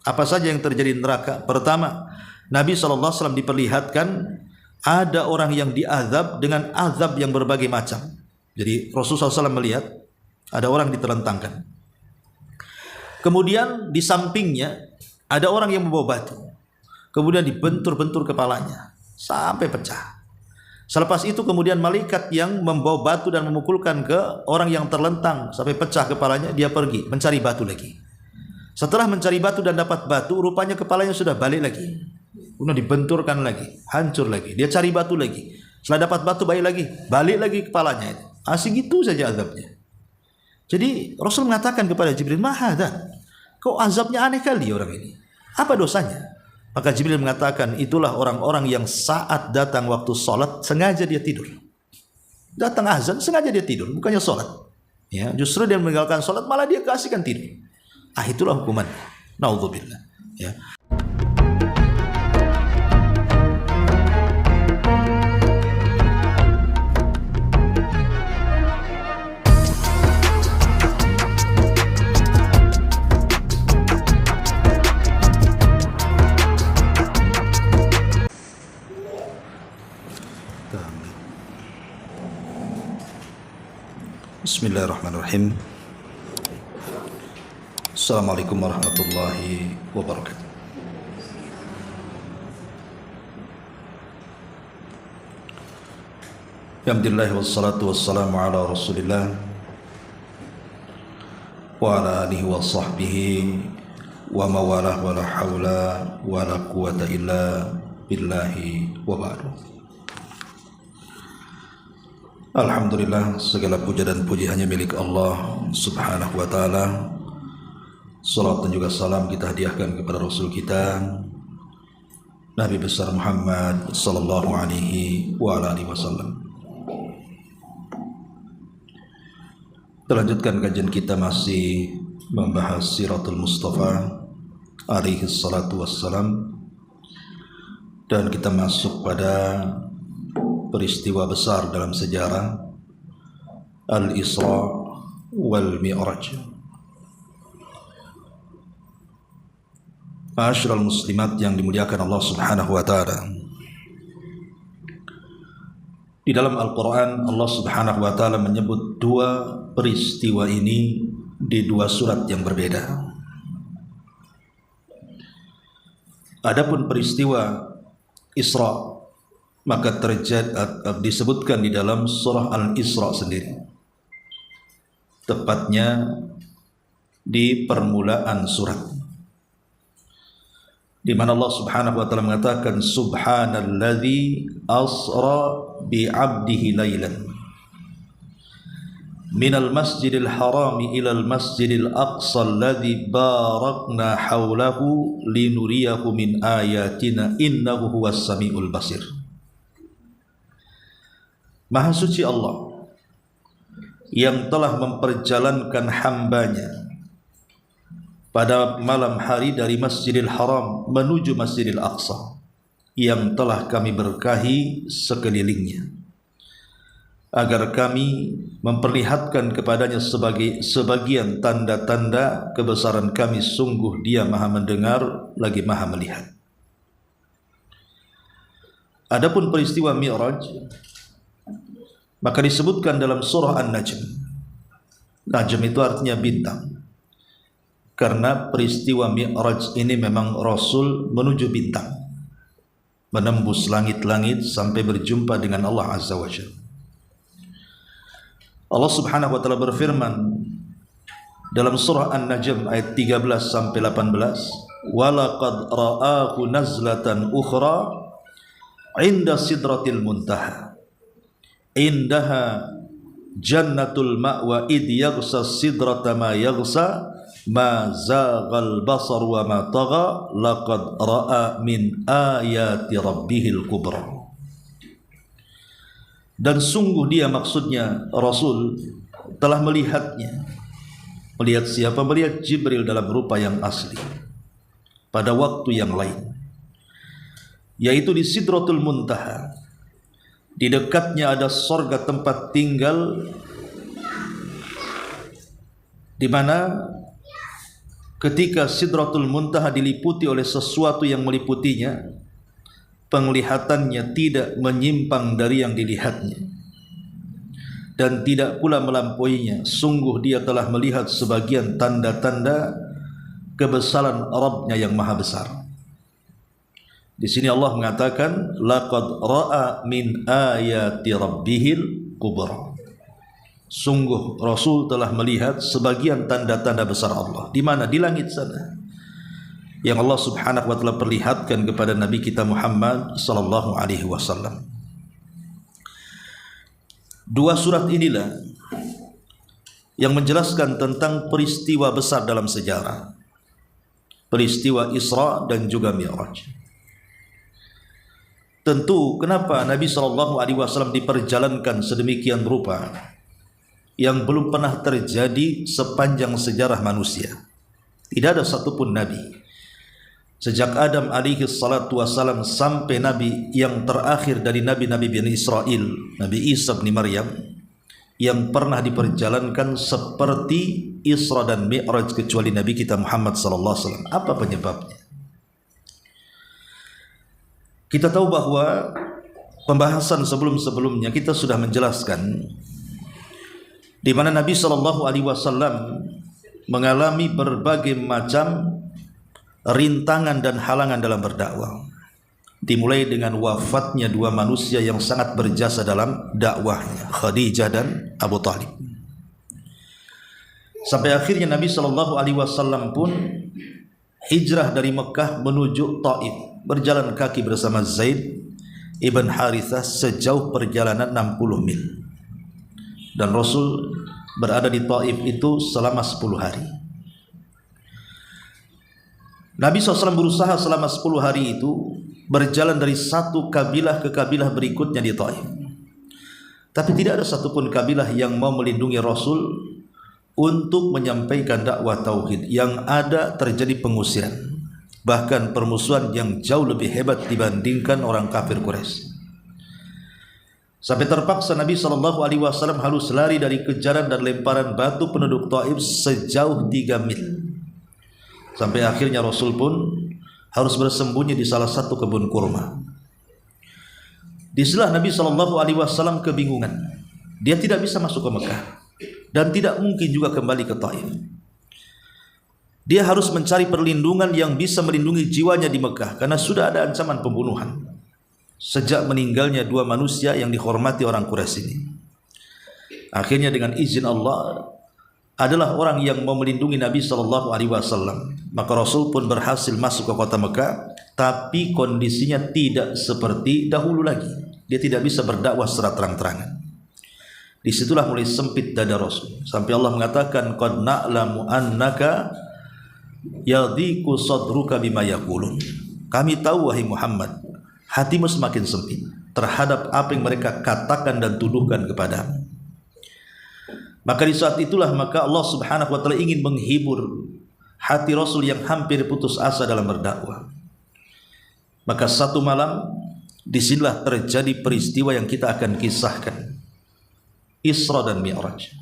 Apa saja yang terjadi di neraka? Pertama, Nabi SAW diperlihatkan ada orang yang diazab dengan azab yang berbagai macam. Jadi Rasulullah SAW melihat ada orang diterlentangkan. Kemudian di sampingnya ada orang yang membawa batu. Kemudian dibentur-bentur kepalanya sampai pecah. Selepas itu kemudian malaikat yang membawa batu dan memukulkan ke orang yang terlentang sampai pecah kepalanya, dia pergi mencari batu lagi. Setelah mencari batu dan dapat batu, rupanya kepalanya sudah balik lagi. Kemudian dibenturkan lagi, hancur lagi. Dia cari batu lagi. Setelah dapat batu balik lagi kepalanya. Asik gitu saja azabnya. Jadi Rasul mengatakan kepada Jibril, "Mahada, kok azabnya aneh kali orang ini. Apa dosanya?" Maka Jibril mengatakan, itulah orang-orang yang saat datang waktu sholat sengaja dia tidur. Datang azan sengaja dia tidur, bukannya sholat. Ya, justru dia meninggalkan sholat malah dia keasikan tidur. Itulah hukumannya. Naudzubillah. Ya. Bismillahirrahmanirrahim. Assalamualaikum warahmatullahi wabarakatuh. Alhamdulillah wassalatu wassalamu ala Rasulillah wa ala alihi wa sahbihi wa mawalah wa la hawla wa la quwata illa billahi wa ba'du. Alhamdulillah, segala puja dan puji hanya milik Allah subhanahu wa ta'ala. Salat dan juga salam kita hadiahkan kepada Rasul kita Nabi besar Muhammad sallallahu alaihi wa alihi wasallam. Terlanjutkan kajian kita masih membahas Siratul Mustafa alaihi salatu wassalam, dan kita masuk pada peristiwa besar dalam sejarah Al-Isra wal Mi'raj. Ma'asyiral muslimat yang dimuliakan Allah Subhanahu wa taala. Di dalam Al-Qur'an Allah Subhanahu wa taala menyebut dua peristiwa ini di dua surat yang berbeda. Adapun peristiwa Isra maka disebutkan di dalam surah Al-Isra sendiri, tepatnya di permulaan surat, di mana Allah Subhanahu wa taala mengatakan subhanalladzi asra bi 'abdihi lailan minal masjidil harami ilal masjidil aqsa alladzi barakna haulahu linuriyahu min ayatina innahu huwas samiul basir. Maha suci Allah yang telah memperjalankan hambanya pada malam hari dari Masjidil Haram menuju Masjidil Aqsa yang telah kami berkahi sekelilingnya, agar kami memperlihatkan kepadanya sebagian tanda-tanda kebesaran kami. Sungguh Dia Maha mendengar lagi Maha melihat. Adapun peristiwa Mi'raj maka disebutkan dalam surah An-Najm. Najm itu artinya bintang, karena peristiwa Mi'raj ini memang Rasul menuju bintang, menembus langit-langit sampai berjumpa dengan Allah Azza wa Jalla. Allah Subhanahu wa taala berfirman dalam surah An-Najm ayat 13 sampai 18, "Walaqad ra'ahu nazlatan ukhra 'inda sidratil muntaha indaha jannatul ma'wa id yaghsa sidrata ma yaghsa ma zaghal basar wa ma tagha laqad ra'a min ayati rabbihil kubra." Dan sungguh dia, maksudnya Rasul, telah melihatnya. Melihat siapa? Melihat Jibril dalam rupa yang asli pada waktu yang lain, yaitu di Sidratul Muntaha. Di dekatnya ada sorga tempat tinggal, di mana ketika Sidratul Muntaha diliputi oleh sesuatu yang meliputinya, penglihatannya tidak menyimpang dari yang dilihatnya dan tidak pula melampauinya. Sungguh dia telah melihat sebagian tanda-tanda kebesaran Rabb-Nya yang maha besar. Di sini Allah mengatakan laqad ra'a min ayati rabbihil kubra. Sungguh Rasul telah melihat sebagian tanda-tanda besar Allah. Di mana? Di langit sana, yang Allah subhanahu wa ta'ala perlihatkan kepada Nabi kita Muhammad sallallahu alaihi wasallam. Dua surat inilah yang menjelaskan tentang peristiwa besar dalam sejarah, peristiwa Isra dan juga Mi'raj. Tentu kenapa Nabi sallallahu alaihi wasallam diperjalankan sedemikian rupa yang belum pernah terjadi sepanjang sejarah manusia. Tidak ada satupun Nabi sejak Adam alaihi salatu wassalam sampai Nabi yang terakhir dari Nabi-Nabi Bani Israel, Nabi Isa bin Maryam, yang pernah diperjalankan seperti Isra dan Mi'raj kecuali Nabi kita Muhammad sallallahu alaihi wasallam. Apa penyebabnya? Kita tahu bahwa pembahasan sebelum-sebelumnya kita sudah menjelaskan di mana Nabi sallallahu alaihi wasallam mengalami berbagai macam rintangan dan halangan dalam berdakwah. Dimulai dengan wafatnya dua manusia yang sangat berjasa dalam dakwahnya, Khadijah dan Abu Talib. Sampai akhirnya Nabi sallallahu alaihi wasallam pun hijrah dari Mekah menuju Taif, berjalan kaki bersama Zaid ibn Harithah sejauh perjalanan 60 mil. Dan Rasul berada di Taif itu selama 10 hari. Nabi SAW berusaha selama 10 hari itu berjalan dari satu kabilah ke kabilah berikutnya di Taif. Tapi tidak ada satupun kabilah yang mau melindungi Rasul untuk menyampaikan dakwah tauhid. Yang ada terjadi pengusiran, bahkan permusuhan yang jauh lebih hebat dibandingkan orang kafir Quraisy. Sampai terpaksa Nabi SAW harus lari dari kejaran dan lemparan batu penduduk Taif sejauh 3 mil. Sampai akhirnya Rasul pun harus bersembunyi di salah satu kebun kurma. Disitulah Nabi SAW kebingungan. Dia tidak bisa masuk ke Mekah dan tidak mungkin juga kembali ke Taif. Dia harus mencari perlindungan yang bisa melindungi jiwanya di Mekah, karena sudah ada ancaman pembunuhan sejak meninggalnya dua manusia yang dihormati orang Quraisy ini. Akhirnya dengan izin Allah adalah orang yang mau melindungi Nabi SAW. Maka Rasul pun berhasil masuk ke kota Mekah, tapi kondisinya tidak seperti dahulu lagi. Dia tidak bisa berdakwah secara terang-terangan. Disitulah mulai sempit dada Rasul, sampai Allah mengatakan qad na'lamu annaka yadhiqu sadruka bima yaqulun. Kami tahu wahai Muhammad, hatimu semakin sempit terhadap apa yang mereka katakan dan tuduhkan kepadamu. Maka di saat itulah maka Allah Subhanahu wa taala ingin menghibur hati Rasul yang hampir putus asa dalam berdakwah. Maka satu malam disinilah terjadi peristiwa yang kita akan kisahkan, Isra dan Mi'raj.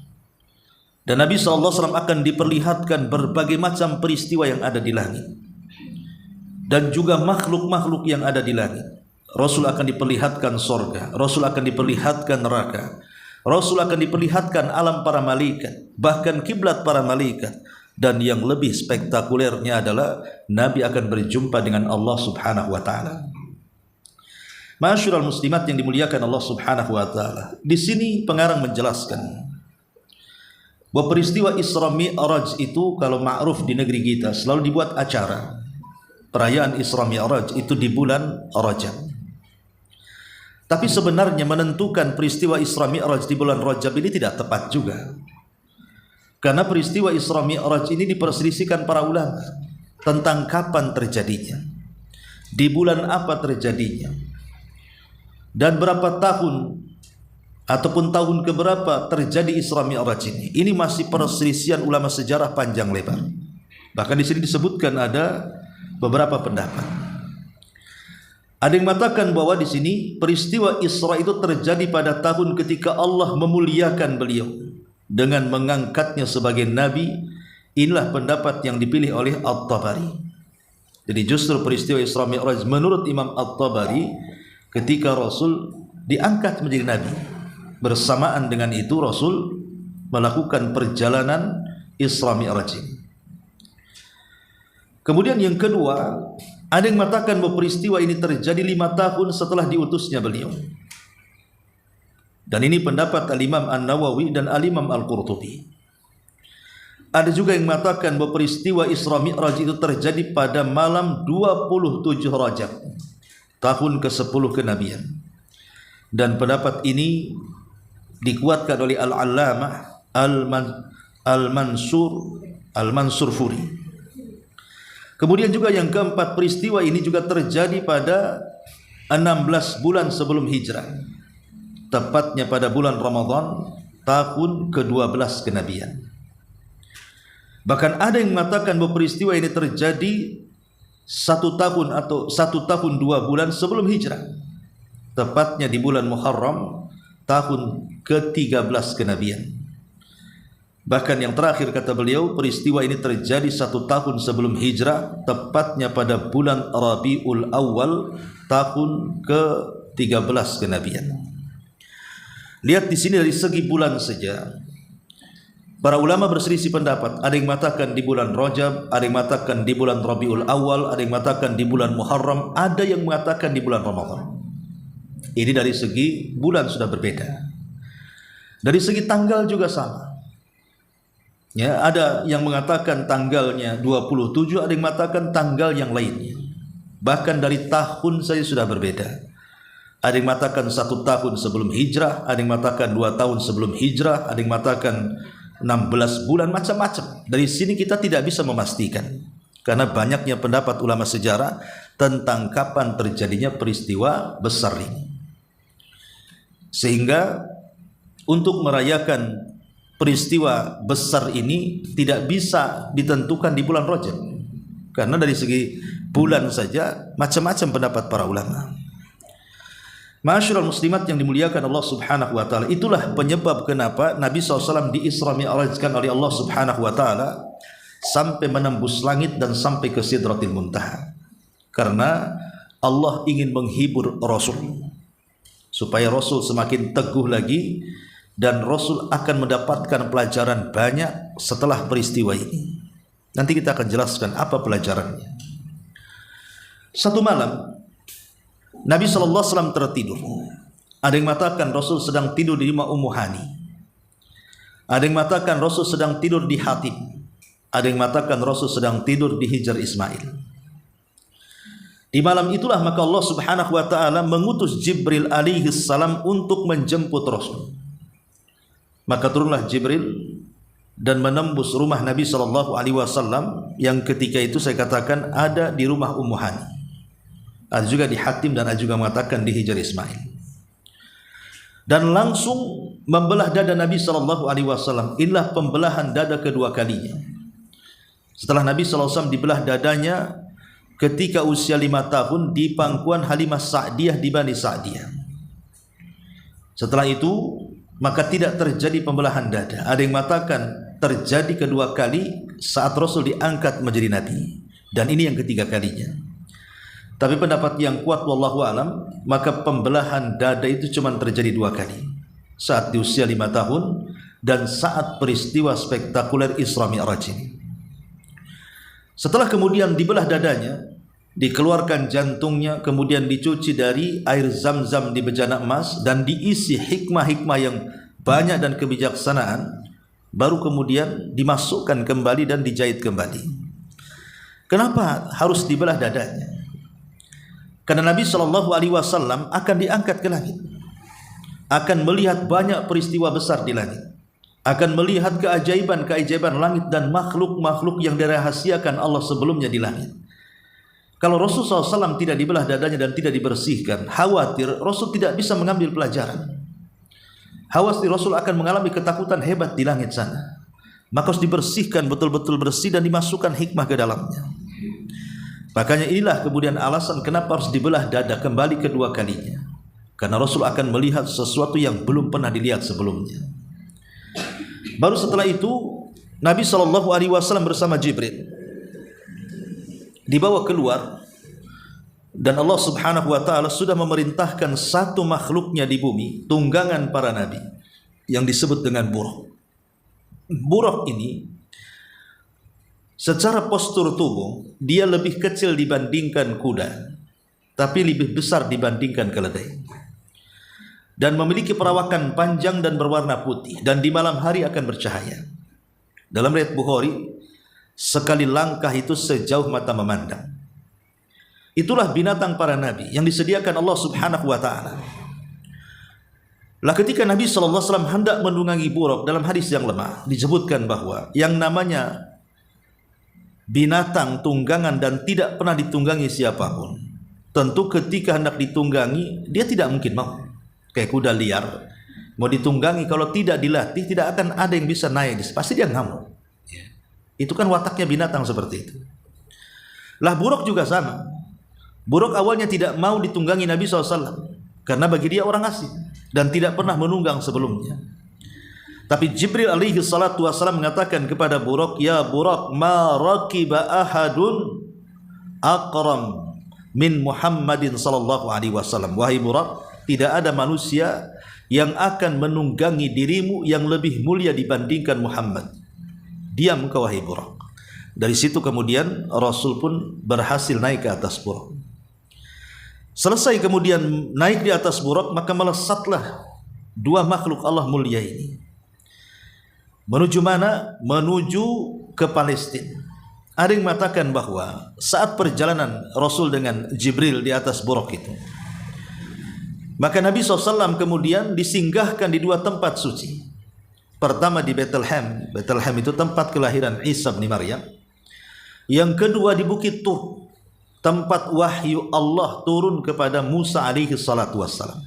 Dan Nabi SAW akan diperlihatkan berbagai macam peristiwa yang ada di langit dan juga makhluk-makhluk yang ada di langit. Rasul akan diperlihatkan sorga, Rasul akan diperlihatkan neraka, Rasul akan diperlihatkan alam para malaikat, bahkan kiblat para malaikat. Dan yang lebih spektakulernya adalah Nabi akan berjumpa dengan Allah Subhanahu wa taala. Ma'asyiral muslimat yang dimuliakan Allah Subhanahu wa taala. Di sini pengarang menjelaskan bahwa peristiwa Isra Mi'raj itu kalau ma'ruf di negeri kita selalu dibuat acara. Perayaan Isra Mi'raj itu di bulan Rajab. Tapi sebenarnya menentukan peristiwa Isra Mi'raj di bulan Rajab ini tidak tepat juga. Karena peristiwa Isra Mi'raj ini diperselisihkan para ulama tentang kapan terjadinya, di bulan apa terjadinya, dan berapa tahun ataupun tahun keberapa terjadi Isra Mi'raj ini. Ini masih perselisihan ulama sejarah panjang lebar. Bahkan di sini disebutkan ada beberapa pendapat. Ada yang mengatakan bahwa di sini peristiwa Isra itu terjadi pada tahun ketika Allah memuliakan beliau dengan mengangkatnya sebagai nabi Inilah pendapat yang dipilih oleh At-Tabari. Jadi justru peristiwa Isra Mi'raj menurut Imam At-Tabari ketika Rasul diangkat menjadi nabi, bersamaan dengan itu Rasul melakukan perjalanan Isra Mi'raj ini. Kemudian yang kedua, ada yang mengatakan bahwa peristiwa ini terjadi 5 tahun setelah diutusnya beliau. Dan ini pendapat Al-Imam An-Nawawi dan Al-Imam Al-Qurtubi. Ada juga yang mengatakan bahwa peristiwa Isra Mi'raj itu terjadi pada malam 27 Rajab, tahun ke-10 kenabian. Dan pendapat ini dikuatkan oleh Al-Allamah Al-Mansur Furi. Kemudian juga yang keempat, peristiwa ini juga terjadi pada 16 bulan sebelum hijrah, tepatnya pada bulan Ramadan tahun ke-12 kenabian. Bahkan ada yang mengatakan bahwa peristiwa ini terjadi 1 tahun atau 1 tahun 2 bulan sebelum hijrah, tepatnya di bulan Muharram tahun ke-13 kenabian. Bahkan yang terakhir kata beliau, peristiwa ini terjadi 1 tahun sebelum hijrah, tepatnya pada bulan Rabiul Awal tahun ke-13 kenabian. Lihat di sini dari segi bulan saja, para ulama berselisih pendapat. Ada yang mengatakan di bulan Rajab, ada yang mengatakan di bulan Rabiul Awal, ada yang mengatakan di bulan Muharram, ada yang mengatakan di bulan Ramadan. Ini dari segi bulan sudah berbeda. Dari segi tanggal juga sama. Ya, ada yang mengatakan tanggalnya 27, ada yang mengatakan tanggal yang lainnya. Bahkan dari tahun saja sudah berbeda. Ada yang mengatakan 1 tahun sebelum hijrah, ada yang mengatakan 2 tahun sebelum hijrah, ada yang mengatakan 16 bulan, macam-macam. Dari sini kita tidak bisa memastikan, karena banyaknya pendapat ulama sejarah tentang kapan terjadinya peristiwa besar ini. Sehingga untuk merayakan peristiwa besar ini tidak bisa ditentukan di bulan Rajab, karena dari segi bulan saja macam-macam pendapat para ulama. Ma'asyiral muslimat yang dimuliakan Allah Subhanahu wa taala, itulah penyebab kenapa Nabi SAW di Isra Mi'rajkan oleh Allah Subhanahu wa taala sampai menembus langit dan sampai ke Sidratil Muntaha. Karena Allah ingin menghibur Rasul, supaya Rasul semakin teguh lagi, dan Rasul akan mendapatkan pelajaran banyak setelah peristiwa ini. Nanti kita akan jelaskan apa pelajarannya. Satu malam Nabi SAW tertidur. Ada yang mengatakan Rasul sedang tidur di rumah Ummu Hani. Ada yang mengatakan Rasul sedang tidur di Hatib. Ada yang mengatakan Rasul sedang tidur di Hijr Ismail. Di malam itulah maka Allah Subhanahu wa taala mengutus Jibril alaihi salam untuk menjemput Rasul. Maka turunlah Jibril dan menembus rumah Nabi SAW yang ketika itu saya katakan ada di rumah Ummu Hani. Ada juga di Hatim dan ada juga mengatakan di Hijr Ismail. Dan langsung membelah dada Nabi SAW. Inilah pembelahan dada kedua kalinya. Setelah Nabi SAW dibelah dadanya ketika usia 5 tahun di pangkuan Halimah Sa'diyah di Bani Sa'diyah. Setelah itu maka tidak terjadi pembelahan dada. Ada yang mengatakan terjadi kedua kali saat Rasul diangkat menjadi Nabi, dan ini yang ketiga kalinya. Tapi pendapat yang kuat wallahu alam, maka pembelahan dada itu cuma terjadi 2 kali, saat di usia 5 tahun dan saat peristiwa spektakuler Isra Mi'raj ini. Setelah kemudian dibelah dadanya, dikeluarkan jantungnya, kemudian dicuci dari air zam-zam di bejana emas dan diisi hikmah-hikmah yang banyak dan kebijaksanaan, baru kemudian dimasukkan kembali dan dijahit kembali. Kenapa harus dibelah dadanya? Karena Nabi SAW akan diangkat ke langit, akan melihat banyak peristiwa besar di langit, akan melihat keajaiban-keajaiban langit dan makhluk-makhluk yang dirahasiakan Allah sebelumnya di langit. Kalau Rasulullah SAW tidak dibelah dadanya dan tidak dibersihkan, khawatir Rasul tidak bisa mengambil pelajaran. Khawatir Rasul akan mengalami ketakutan hebat di langit sana. Maka harus dibersihkan betul-betul bersih dan dimasukkan hikmah ke dalamnya. Makanya inilah kemudian alasan kenapa harus dibelah dada kembali kedua kalinya. Karena Rasul akan melihat sesuatu yang belum pernah dilihat sebelumnya. Baru setelah itu Nabi SAW bersama Jibril dibawa keluar, dan Allah Subhanahu wa taala sudah memerintahkan satu makhluknya di bumi, tunggangan para nabi, yang disebut dengan buraq. Buraq ini secara postur tubuh dia lebih kecil dibandingkan kuda, tapi lebih besar dibandingkan keledai, dan memiliki perawakan panjang dan berwarna putih, dan di malam hari akan bercahaya. Dalam riwayat Bukhari, sekali langkah itu sejauh mata memandang. Itulah binatang para nabi yang disediakan Allah Subhanahu wa taala. Lah ketika Nabi SAW hendak menunggangi buraq, dalam hadis yang lemah disebutkan bahwa yang namanya binatang tunggangan dan tidak pernah ditunggangi siapapun, tentu ketika hendak ditunggangi dia tidak mungkin mau. Kayak kuda liar mau ditunggangi, kalau tidak dilatih tidak akan ada yang bisa naik, pasti dia ngamuk. Itu kan wataknya binatang seperti itu. Lah buraq juga sama. Buraq awalnya tidak mau ditunggangi Nabi SAW karena bagi dia orang asing dan tidak pernah menunggang sebelumnya. Tapi Jibril alaihi salatu wassalam mengatakan kepada buraq, "Ya buraq, ma raqiba ahadun aqram min Muhammadin sallallahu alaihi wasallam." Wahai buraq, tidak ada manusia yang akan menunggangi dirimu yang lebih mulia dibandingkan Muhammad. Diam kau wahai buraq. Dari situ kemudian Rasul pun berhasil naik ke atas buraq. Selesai kemudian naik di atas buraq, maka melesatlah dua makhluk Allah mulia ini. Menuju mana? Menuju ke Palestina. Ada yang mengatakan bahwa saat perjalanan Rasul dengan Jibril di atas buraq itu, maka Nabi SAW kemudian disinggahkan di dua tempat suci. Pertama di Bethlehem. Bethlehem itu tempat kelahiran Isa bin Maryam. Yang kedua di Bukit Tur, tempat wahyu Allah turun kepada Musa alaihi salatu wassalam.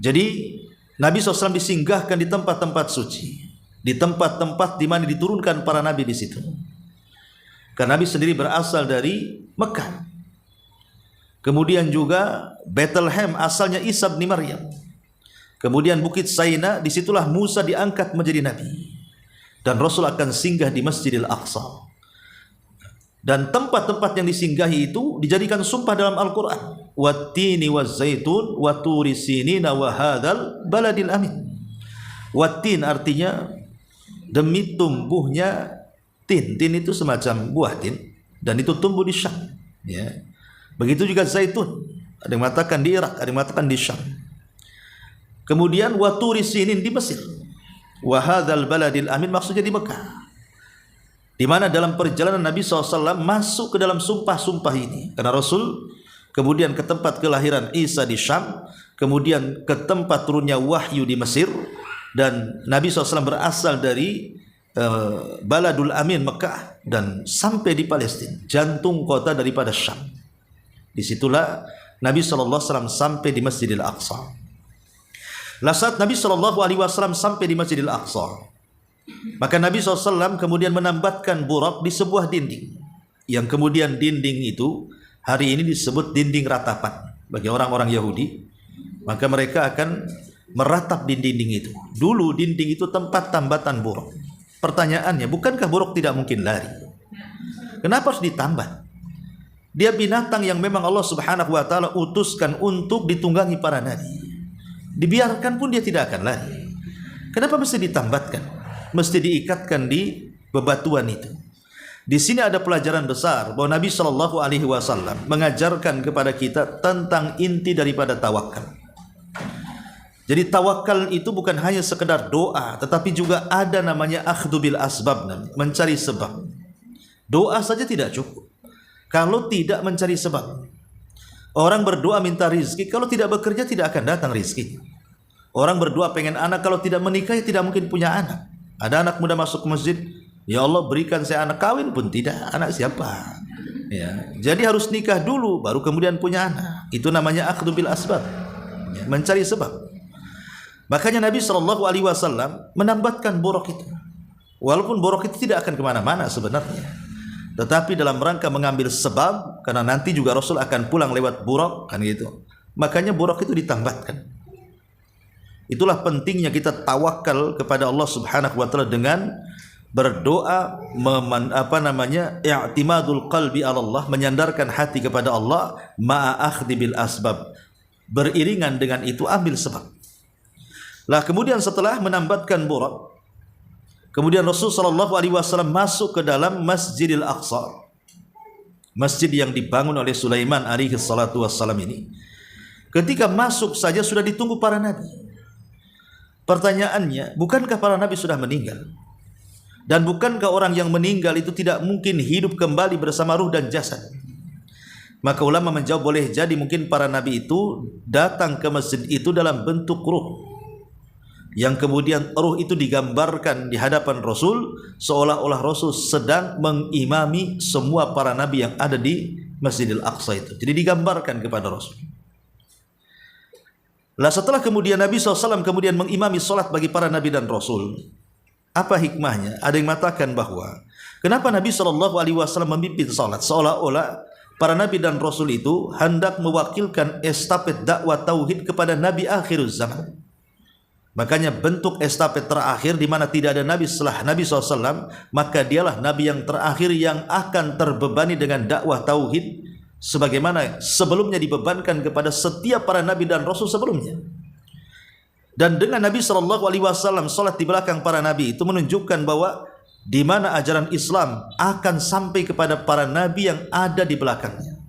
Jadi Nabi SAW disinggahkan di tempat-tempat suci, di tempat-tempat di mana diturunkan para nabi di situ. Karena Nabi sendiri berasal dari Mekah. Kemudian juga Bethlehem asalnya Isa bin Maryam. Kemudian Bukit Saina, disitulah Musa diangkat menjadi nabi, dan Rasul akan singgah di Masjidil Aqsa. Dan tempat-tempat yang disinggahi itu dijadikan sumpah dalam Al-Quran. Wattini wazzaitun wa turi sinina wa hadzal baladil amin. Wattin artinya demi tumbuhnya tin. Tin itu semacam buah tin, dan itu tumbuh di Syam. Ya. Begitu juga zaitun. Ada yang mengatakan di Irak, ada yang mengatakan di Syam. Kemudian wa turi sinin di Mesir. Wa hadzal baladil amin maksudnya di Mekah. Di mana dalam perjalanan Nabi SAW masuk ke dalam sumpah-sumpah ini. Karena Rasul kemudian ke tempat kelahiran Isa di Syam, kemudian ke tempat turunnya wahyu di Mesir, dan Nabi SAW berasal dari Baladul Amin Mekah dan sampai di Palestina, jantung kota daripada Syam. Disitulah Nabi SAW sampai di Masjidil Aqsa. Lah saat Nabi SAW sampai di Masjidil Aqsa, maka Nabi SAW kemudian menambatkan buraq di sebuah dinding, yang kemudian dinding itu hari ini disebut dinding ratapan. Bagi orang-orang Yahudi, maka mereka akan meratap di dinding itu. Dulu dinding itu tempat tambatan buraq. Pertanyaannya, bukankah buraq tidak mungkin lari? Kenapa harus ditambat? Dia binatang yang memang Allah Subhanahu wa taala utuskan untuk ditunggangi para nabi. Dibiarkan pun dia tidak akan lari. Kenapa mesti ditambatkan? Mesti diikatkan di bebatuan itu. Di sini ada pelajaran besar bahwa Nabi Shallallahu Alaihi Wasallam mengajarkan kepada kita tentang inti daripada tawakal. Jadi tawakal itu bukan hanya sekedar doa, tetapi juga ada namanya akhdhu bil asbab, mencari sebab. Doa saja tidak cukup kalau tidak mencari sebab. Orang berdoa minta rizki, kalau tidak bekerja tidak akan datang rizki. Orang berdoa pengen anak, kalau tidak menikah ya tidak mungkin punya anak. Ada anak muda masuk ke masjid, ya Allah berikan saya anak, kawin pun tidak, anak siapa? Ya, jadi harus nikah dulu baru kemudian punya anak. Itu namanya akhdhu bil asbab, ya, mencari sebab. Makanya Nabi SAW menambatkan buraq itu. Walaupun buraq itu tidak akan kemana-mana sebenarnya, tetapi dalam rangka mengambil sebab, karena nanti juga Rasul akan pulang lewat buraq, kan gitu. Makanya buraq itu ditambatkan. Itulah pentingnya kita tawakal kepada Allah Subhanahu wa taala dengan berdoa, i'timadul qalbi ala Allah, menyandarkan hati kepada Allah, ma'a akhdhi bil asbab, beriringan dengan itu ambil sebab. Lah kemudian setelah menambatkan Buraq, kemudian Rasul sallallahu alaihi wasallam masuk ke dalam Masjidil Aqsa, masjid yang dibangun oleh Sulaiman alaihi salatu wassalam ini. Ketika masuk saja sudah ditunggu para nabi. Pertanyaannya, bukankah para nabi sudah meninggal? Dan bukankah orang yang meninggal itu tidak mungkin hidup kembali bersama ruh dan jasad? Maka ulama menjawab, boleh jadi mungkin para nabi itu datang ke masjid itu dalam bentuk ruh, yang kemudian ruh itu digambarkan di hadapan Rasul, seolah-olah Rasul sedang mengimami semua para nabi yang ada di Masjidil Aqsa itu. Jadi digambarkan kepada Rasul. Lah setelah kemudian Nabi SAW kemudian mengimami solat bagi para nabi dan Rasul, apa hikmahnya? Ada yang mengatakan bahwa kenapa Nabi SAW memimpin solat, seolah-olah para nabi dan Rasul itu hendak mewakilkan estafet dakwah tauhid kepada nabi akhir zaman. Makanya bentuk estafet terakhir di mana tidak ada nabi setelah Nabi SAW, maka dialah nabi yang terakhir yang akan terbebani dengan dakwah tauhid, sebagaimana sebelumnya dibebankan kepada setiap para nabi dan rasul sebelumnya. Dan dengan Nabi SAW salat di belakang para nabi itu menunjukkan bahwa di mana ajaran Islam akan sampai kepada para nabi yang ada di belakangnya.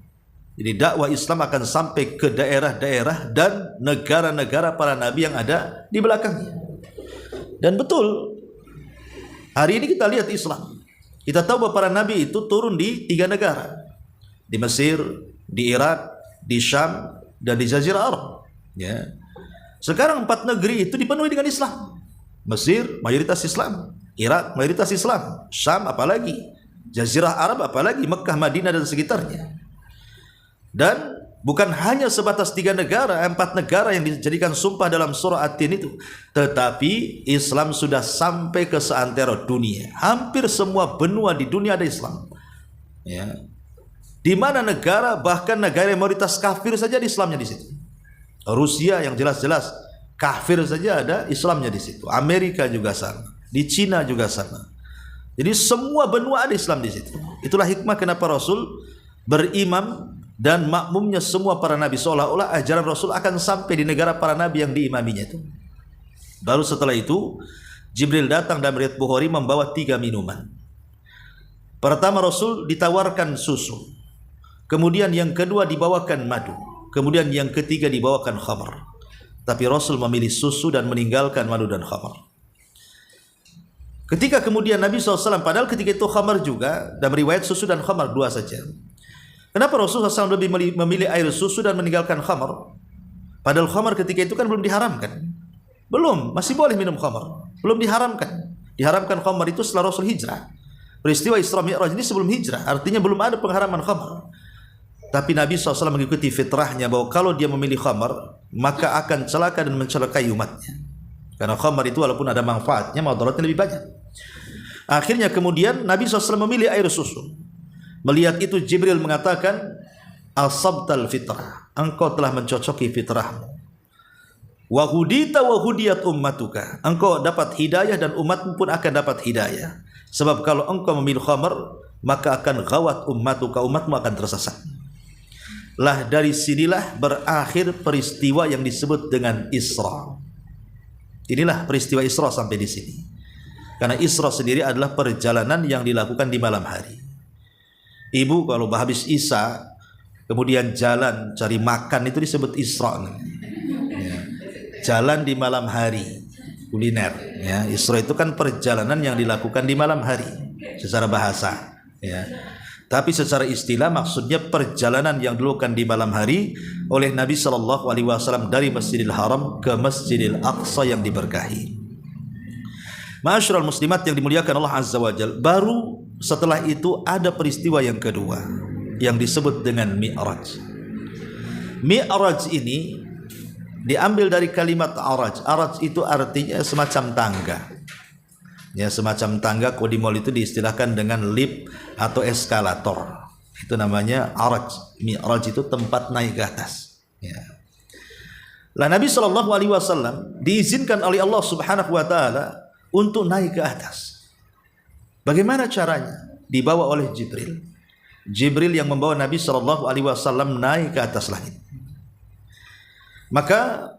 Jadi dakwah Islam akan sampai ke daerah-daerah dan negara-negara para nabi yang ada di belakangnya. Dan betul, hari ini kita lihat Islam, kita tahu bahwa para nabi itu turun di 3 negara, di Mesir, di Irak, di Syam, dan di Jazirah Arab. Ya. Sekarang 4 negeri itu dipenuhi dengan Islam. Mesir mayoritas Islam, Irak mayoritas Islam, Syam apalagi, Jazirah Arab apalagi, Mekah, Madinah dan sekitarnya. Dan bukan hanya sebatas 3 negara, 4 negara yang dijadikan sumpah dalam surah At-Tin itu, tetapi Islam sudah sampai ke seantero dunia. Hampir semua benua di dunia ada Islam. Ya. Di mana negara, bahkan negara yang mayoritas kafir saja ada Islamnya di situ. Rusia yang jelas-jelas kafir saja ada Islamnya di situ. Amerika juga sama, di Cina juga sama. Jadi semua benua ada Islam di situ. Itulah hikmah kenapa Rasul berimam dan makmumnya semua para nabi, seolah-olah ajaran Rasul akan sampai di negara para nabi yang diimaminya itu. Baru setelah itu Jibril datang dalam riwayat Bukhari membawa 3 minuman. Pertama Rasul ditawarkan susu, kemudian yang kedua dibawakan madu, kemudian yang ketiga dibawakan khamar. Tapi Rasul memilih susu dan meninggalkan madu dan khamar. Ketika kemudian Nabi SAW, padahal ketika itu khamar juga, dalam riwayat susu dan khamar 2 saja. Kenapa Rasulullah SAW lebih memilih air susu dan meninggalkan khamar? Padahal khamar ketika itu kan belum diharamkan. Belum, masih boleh minum khamar. Belum diharamkan. Diharamkan khamar itu setelah Rasul hijrah. Peristiwa Isra Mi'raj ini sebelum hijrah, artinya belum ada pengharaman khamar. Tapi Nabi SAW mengikuti fitrahnya bahwa kalau dia memilih khamar, maka akan celaka dan mencelakai umatnya. Karena khamar itu walaupun ada manfaatnya, madaratnya lebih banyak. Akhirnya kemudian Nabi SAW memilih air susu. Melihat itu Jibril mengatakan, asabtal fitrah, engkau telah mencocoki fitrahmu. Wa hudita wa hudiyat ummatuka, engkau dapat hidayah dan umatmu pun akan dapat hidayah. Sebab kalau engkau memilih khamar, maka akan ghawat ummatuka, umatmu akan tersesat. Lah dari sinilah berakhir peristiwa yang disebut dengan Isra. Inilah peristiwa Isra sampai di sini. Karena Isra sendiri adalah perjalanan yang dilakukan di malam hari. Ibu kalau habis Isya kemudian jalan cari makan itu disebut Isra. Ya. Jalan di malam hari, kuliner. Ya. Isra itu kan perjalanan yang dilakukan di malam hari secara bahasa. Ya. Tapi secara istilah maksudnya perjalanan yang dilakukan di malam hari oleh Nabi SAW dari Masjidil Haram ke Masjidil Aqsa yang diberkahi. Ma'asyiral muslimat yang dimuliakan Allah Azza wa Jalla, baru setelah itu ada peristiwa yang kedua yang disebut dengan Mi'raj. Mi'raj ini diambil dari kalimat araj. Araj itu artinya semacam tangga. Ya, semacam tangga. Kodimol itu diistilahkan dengan lift atau eskalator. Itu namanya araj. Mi'raj itu tempat naik ke atas. Ya. Lah Nabi Shallallahu Alaihi Wasallam diizinkan oleh Allah Subhanahu Wa Taala untuk naik ke atas. Bagaimana caranya? Dibawa oleh Jibril. Jibril yang membawa Nabi Shallallahu Alaihi Wasallam naik ke atas langit. Maka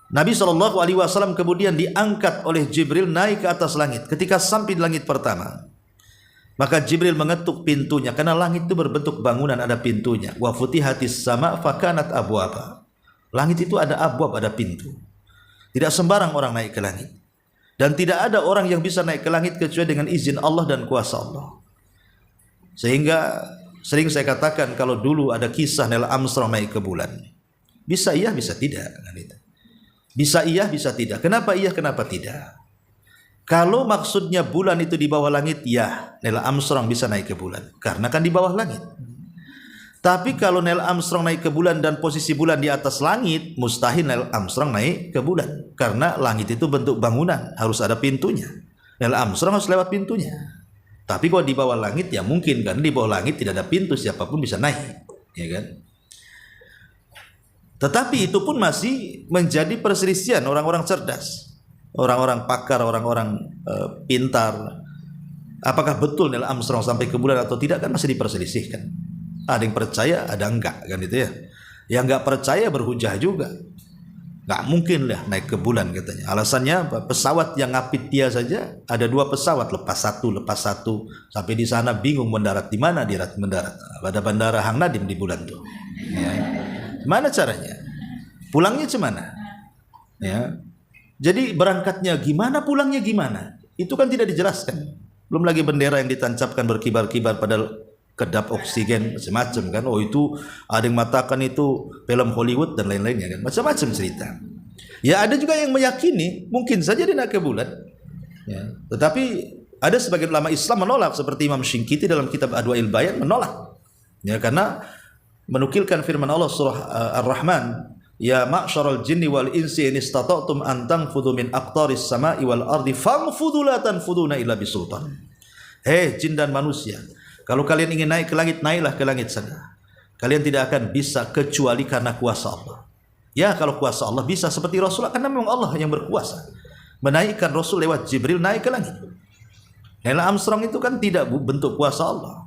Nabi Shallallahu Alaihi Wasallam kemudian diangkat oleh Jibril naik ke atas langit. Ketika sampai di langit pertama, maka Jibril mengetuk pintunya, karena langit itu berbentuk bangunan, ada pintunya. Wa futihatis sama fakanat abwaba. Langit itu ada abwab, ada pintu. Tidak sembarang orang naik ke langit. Dan tidak ada orang yang bisa naik ke langit kecuali dengan izin Allah dan kuasa Allah. Sehingga sering saya katakan, kalau dulu ada kisah Neil Armstrong naik ke bulan, bisa iya, bisa tidak. Bisa iya, bisa tidak. Kenapa iya, kenapa tidak? Kalau maksudnya bulan itu di bawah langit, ya Neil Armstrong bisa naik ke bulan, karena kan di bawah langit. Tapi kalau Neil Armstrong naik ke bulan dan posisi bulan di atas langit, mustahil Neil Armstrong naik ke bulan, karena langit itu bentuk bangunan, harus ada pintunya. Neil Armstrong harus lewat pintunya. Tapi kalau di bawah langit, ya mungkin kan, di bawah langit tidak ada pintu, siapapun bisa naik, ya kan? Tetapi itu pun masih menjadi perselisihan orang-orang cerdas, orang-orang pakar, orang-orang pintar. Apakah betul Neil Armstrong sampai ke bulan atau tidak, kan masih diperselisihkan. Ada yang percaya, ada enggak, kan itu ya. Yang enggak percaya berhujah juga. Enggak mungkin lah naik ke bulan katanya. Alasannya apa? Pesawat yang ngapit dia saja ada 2 pesawat, lepas satu, sampai di sana bingung mendarat di mana dia mendarat. Pada bandara Hang Nadim di bulan tuh. Ya. Mana caranya? Pulangnya cemana? Ya. Jadi berangkatnya gimana, pulangnya gimana? Itu kan tidak dijelaskan. Belum lagi bendera yang ditancapkan berkibar-kibar pada kedap oksigen macam-macam kan. Oh, itu ada yang mengatakan itu film Hollywood dan lain-lainnya kan, macam-macam cerita. Ya ada juga yang meyakini mungkin saja dia naik ke bulan, ya. Tetapi ada sebagian ulama Islam menolak, seperti Imam Shinqiti dalam kitab Adwa'il Bayan menolak, ya, karena menukilkan firman Allah surah Ar-Rahman, ya ma'syaral jinni wal insi in istata'tum an tanfudhu min aqtaris sama'i wal ardi fanfudhu la tanfuduna illa bisultan. Hei jin dan manusia, kalau kalian ingin naik ke langit, naiklah ke langit sana. Kalian tidak akan bisa kecuali karena kuasa Allah. Ya, kalau kuasa Allah bisa seperti Rasul, karena memang Allah yang berkuasa menaikkan Rasul lewat Jibril naik ke langit. Neil Armstrong itu kan tidak bentuk kuasa Allah.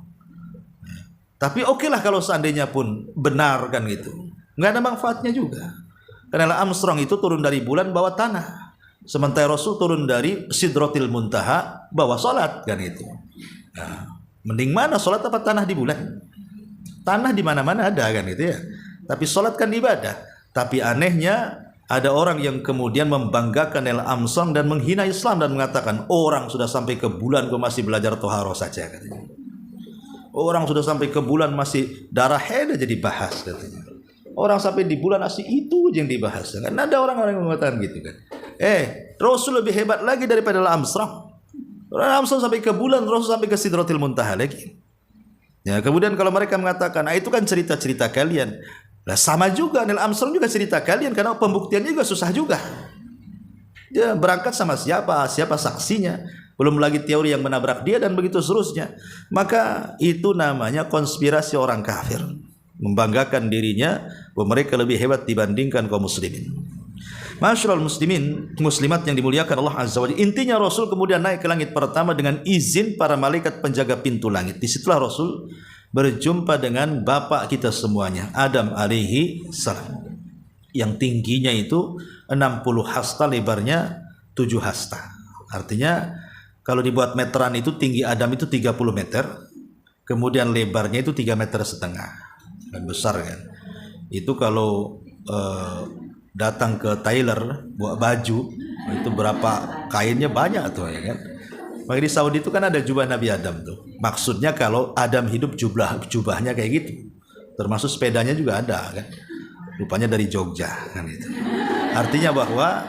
Tapi oke lah kalau seandainya pun benar kan gitu, nggak ada manfaatnya juga. Karena Neil Armstrong itu turun dari bulan bawa tanah, sementara Rasul turun dari Sidratil Muntaha bawa salat kan itu. Nah, mending mana, sholat apa tanah di bulan? Tanah di mana-mana ada kan gitu ya. Tapi sholat kan ibadah. Tapi anehnya ada orang yang kemudian membanggakan Neil Armstrong dan menghina Islam dan mengatakan orang sudah sampai ke bulan kok masih belajar toharoh saja katanya. Orang sudah sampai ke bulan masih darah haid aja dibahas katanya. Orang sampai di bulan asli itu yang dibahas kan. Ada orang-orang yang mengatakan gitu kan. Rasul lebih hebat lagi daripada Neil Armstrong. Rasul sampai ke bulan, Rasul sampai ke Sidratil Muntaha lagi. Ya, kemudian kalau mereka mengatakan, itu kan cerita-cerita kalian. Lah sama juga, Neil Armstrong juga cerita kalian, karena pembuktiannya juga susah juga. Dia berangkat sama siapa saksinya, belum lagi teori yang menabrak dia dan begitu seterusnya. Maka itu namanya konspirasi orang kafir, membanggakan dirinya bahwa mereka lebih hebat dibandingkan kaum muslimin. Masyarul muslimin, muslimat yang dimuliakan Allah Azza wa Jalla. Intinya Rasul kemudian naik ke langit pertama dengan izin para malaikat penjaga pintu langit. Disitulah Rasul berjumpa dengan bapak kita semuanya, Adam alaihi salam, yang tingginya itu 60 hasta, lebarnya 7 hasta. Artinya kalau dibuat meteran itu tinggi Adam itu 30 meter, kemudian lebarnya itu 3,5 meter, dan besar kan. Itu kalau datang ke tailor buat baju itu berapa kainnya banyak tuh ya kan. Maka di Saudi itu kan ada jubah Nabi Adam tuh. Maksudnya kalau Adam hidup jubahnya kayak gitu. Termasuk sepedanya juga ada kan. Rupanya dari Jogja kan itu. Artinya bahwa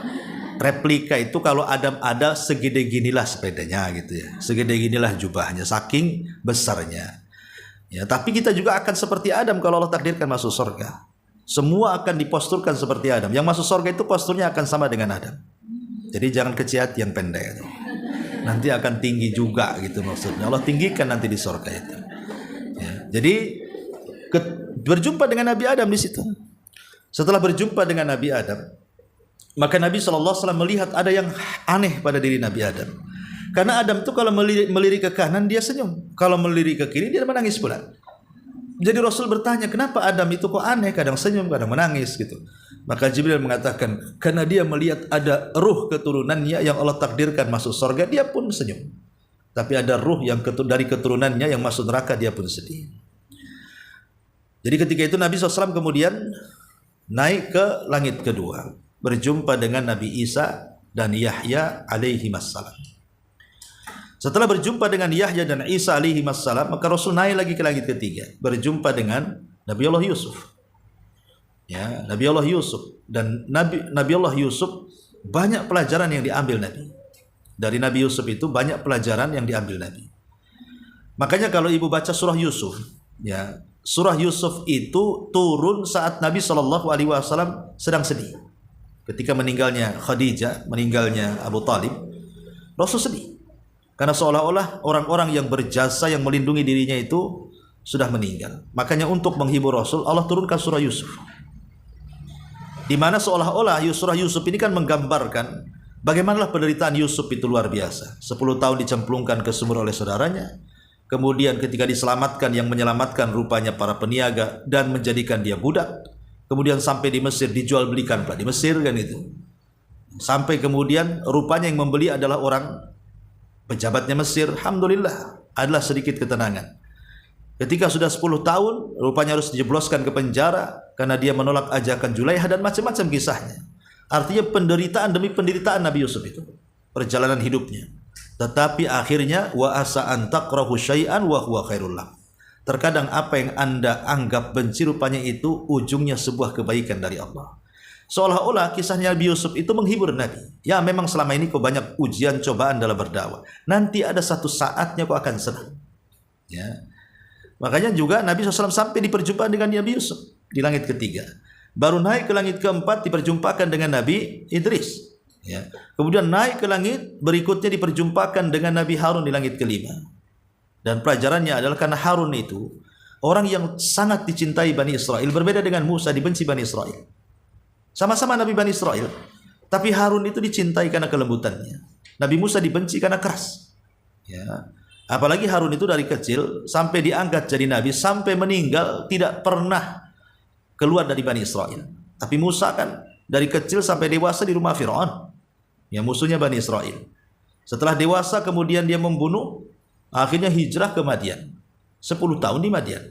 replika itu kalau Adam ada segede ginilah sepedanya gitu ya. Segede ginilah jubahnya, saking besarnya. Ya, tapi kita juga akan seperti Adam kalau Allah takdirkan masuk surga. Semua akan diposturkan seperti Adam. Yang masuk surga itu posturnya akan sama dengan Adam. Jadi jangan kecil hati yang pendek itu. Nanti akan tinggi juga gitu maksudnya. Allah tinggikan nanti di surga itu. Ya, jadi berjumpa dengan Nabi Adam di situ. Setelah berjumpa dengan Nabi Adam, maka Nabi SAW melihat ada yang aneh pada diri Nabi Adam. Karena Adam itu kalau melirik ke kanan dia senyum, kalau melirik ke kiri dia menangis pula. Jadi Rasul bertanya, kenapa Adam itu kok aneh, kadang senyum, kadang menangis gitu. Maka Jibril mengatakan, karena dia melihat ada ruh keturunannya yang Allah takdirkan masuk surga, dia pun senyum. Tapi ada ruh yang dari keturunannya yang masuk neraka, dia pun sedih. Jadi ketika itu Nabi SAW kemudian naik ke langit kedua, berjumpa dengan Nabi Isa dan Yahya alaihi wassalam. Setelah berjumpa dengan Yahya dan Isa alaihi wassalam, maka Rasul naik lagi ke langit ketiga, berjumpa dengan Nabi Allah Yusuf. Ya, Nabi Allah Yusuf, dan Nabi Allah Yusuf banyak pelajaran yang diambil Nabi. Dari Nabi Yusuf itu banyak pelajaran yang diambil Nabi. Makanya kalau ibu baca surah Yusuf, ya, surah Yusuf itu turun saat Nabi SAW sedang sedih. Ketika meninggalnya Khadijah, meninggalnya Abu Talib, Rasul sedih. Karena seolah-olah orang-orang yang berjasa, yang melindungi dirinya itu sudah meninggal. Makanya untuk menghibur Rasul, Allah turunkan surah Yusuf. Di mana seolah-olah surah Yusuf ini kan menggambarkan bagaimana penderitaan Yusuf itu luar biasa. 10 tahun dicemplungkan ke sumur oleh saudaranya. Kemudian ketika diselamatkan, yang menyelamatkan rupanya para peniaga dan menjadikan dia budak. Kemudian sampai di Mesir, dijual belikan pula di Mesir kan itu. Sampai kemudian rupanya yang membeli adalah orang pejabatnya Mesir. Alhamdulillah, adalah sedikit ketenangan. Ketika sudah 10 tahun, rupanya harus dijebloskan ke penjara karena dia menolak ajakan Julaiha dan macam-macam kisahnya. Artinya penderitaan demi penderitaan Nabi Yusuf itu, perjalanan hidupnya. Tetapi akhirnya wa asa an takrahu syai'an wa huwa khairul lakum. Terkadang apa yang Anda anggap benci rupanya itu ujungnya sebuah kebaikan dari Allah. Seolah-olah kisahnya Nabi Yusuf itu menghibur Nabi. Ya, memang selama ini kau banyak ujian cobaan dalam berdakwah. Nanti ada satu saatnya kau akan senang. Ya. Makanya juga Nabi SAW sampai di perjumpaan dengan Nabi Yusuf di langit ketiga. Baru naik ke langit keempat diperjumpakan dengan Nabi Idris. Ya. Kemudian naik ke langit berikutnya diperjumpakan dengan Nabi Harun di langit kelima. Dan pelajarannya adalah karena Harun itu orang yang sangat dicintai Bani Israel, berbeda dengan Musa dibenci Bani Israel. Sama-sama Nabi Bani Israel, tapi Harun itu dicintai karena kelembutannya. Nabi Musa dibenci karena keras. Ya. Apalagi Harun itu dari kecil sampai diangkat jadi nabi, sampai meninggal tidak pernah keluar dari Bani Israel. Tapi Musa kan dari kecil sampai dewasa di rumah Fir'aun, ya, musuhnya Bani Israel. Setelah dewasa kemudian dia membunuh, akhirnya hijrah ke Madian. 10 tahun di Madian.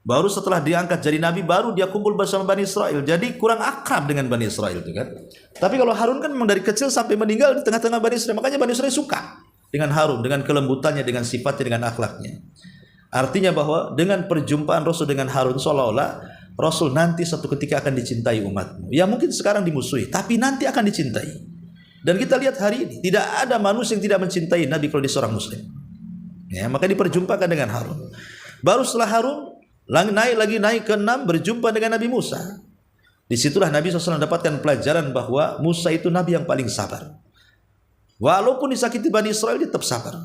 Baru setelah diangkat jadi nabi, baru dia kumpul bersama Bani Israel. Jadi kurang akrab dengan Bani Israel itu kan. Tapi kalau Harun kan memang dari kecil sampai meninggal di tengah-tengah Bani Israel. Makanya Bani Israel suka dengan Harun, dengan kelembutannya, dengan sifatnya, dengan akhlaknya. Artinya bahwa dengan perjumpaan Rasul dengan Harun, seolah-olah Rasul nanti satu ketika akan dicintai umatmu. Ya mungkin sekarang dimusuhi, tapi nanti akan dicintai. Dan kita lihat hari ini, tidak ada manusia yang tidak mencintai Nabi kalau dia seorang muslim. Ya, maka diperjumpakan dengan Harun. Baru setelah Harun, naik ke-6 berjumpa dengan Nabi Musa. Disitulah Nabi SAW mendapatkan pelajaran bahwa Musa itu Nabi yang paling sabar. Walaupun disakiti Bani Israel, dia tetap sabar.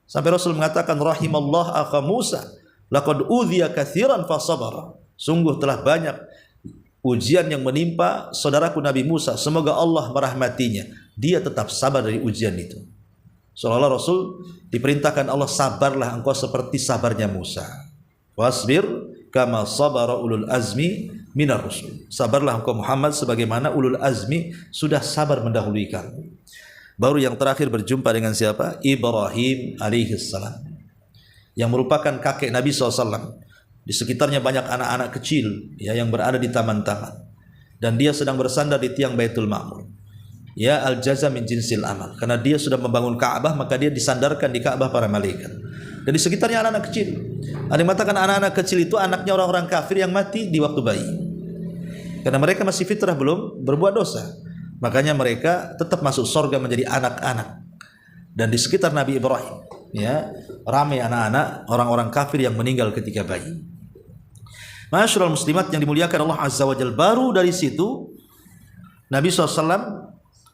Sampai Rasul mengatakan, rahimallah akha Musa, laqad udhiya katsiran fa sabara. Sungguh telah banyak ujian yang menimpa saudaraku Nabi Musa, semoga Allah merahmatinya. Dia tetap sabar dari ujian itu. Seolah-olah Rasul diperintahkan Allah, sabarlah engkau seperti sabarnya Musa. Wasbir kama sabara ulul azmi minar rusul. Sabarlah engkau Muhammad sebagaimana ulul azmi sudah sabar mendahului kamu. Baru yang terakhir berjumpa dengan siapa? Ibrahim alaihissalam, yang merupakan kakek Nabi SAW. Di sekitarnya banyak anak-anak kecil, ya, yang berada di taman-taman, dan dia sedang bersandar di tiang Baitul Ma'mur. Ya, al-jaza min jinsil amal. Karena dia sudah membangun Ka'bah, maka dia disandarkan di Ka'bah para malaikat. Dan di sekitarnya anak-anak kecil. Ada yang mengatakan anak-anak kecil itu anaknya orang-orang kafir yang mati di waktu bayi. Karena mereka masih fitrah, belum berbuat dosa. Makanya mereka tetap masuk surga menjadi anak-anak. Dan di sekitar Nabi Ibrahim, ya, ramai anak-anak orang-orang kafir yang meninggal ketika bayi. Masyarul muslimat yang dimuliakan Allah Azza wa Jalla, baru dari situ Nabi SAW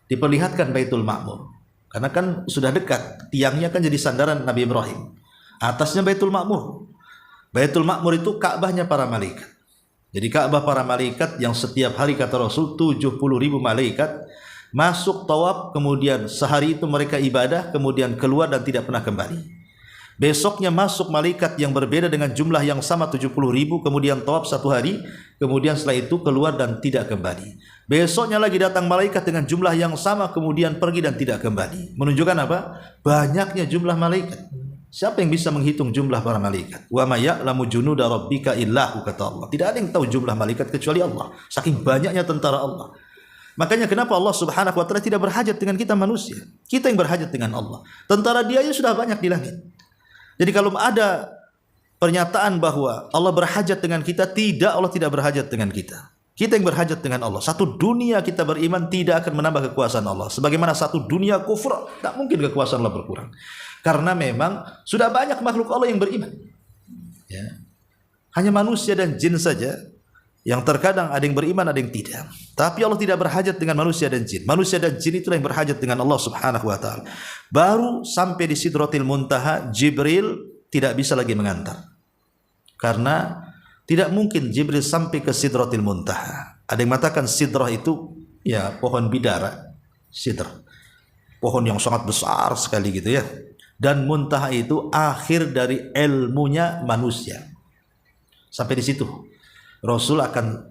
diperlihatkan Baitul Ma'mur. Karena kan sudah dekat, tiangnya kan jadi sandaran Nabi Ibrahim. Atasnya Baitul Ma'mur. Baitul Ma'mur itu Ka'bahnya para malaikat. Jadi Ka'bah para malaikat yang setiap hari kata Rasul 70.000 malaikat masuk tawaf, kemudian sehari itu mereka ibadah, kemudian keluar dan tidak pernah kembali. Besoknya masuk malaikat yang berbeda dengan jumlah yang sama 70.000, kemudian tawaf satu hari, kemudian setelah itu keluar dan tidak kembali. Besoknya lagi datang malaikat dengan jumlah yang sama, kemudian pergi dan tidak kembali. Menunjukkan apa? Banyaknya jumlah malaikat. Siapa yang bisa menghitung jumlah para malaikat? Wa may ya'lamu junuda rabbika illahu, kata Allah. Tidak ada yang tahu jumlah malaikat kecuali Allah. Saking banyaknya tentara Allah. Makanya kenapa Allah Subhanahu wa taala tidak berhajat dengan kita manusia? Kita yang berhajat dengan Allah. Tentara dia sudah banyak di langit. Jadi kalau ada pernyataan bahwa Allah berhajat dengan kita, tidak, Allah tidak berhajat dengan kita. Kita yang berhajat dengan Allah. Satu dunia kita beriman tidak akan menambah kekuasaan Allah. Sebagaimana satu dunia kufur, tak mungkin kekuasaan Allah berkurang. Karena memang sudah banyak makhluk Allah yang beriman. Ya. Hanya manusia dan jin saja yang terkadang ada yang beriman, ada yang tidak. Tapi Allah tidak berhajat dengan manusia dan jin. Manusia dan jin itulah yang berhajat dengan Allah Subhanahu wa taala. Baru sampai di Sidratil Muntaha, Jibril tidak bisa lagi mengantar. Karena tidak mungkin Jibril sampai ke Sidratil Muntaha. Ada yang mengatakan sidrah itu ya pohon bidara, sidr. Pohon yang sangat besar sekali gitu ya. Dan muntaha itu akhir dari ilmunya manusia. Sampai di situ. Rasul akan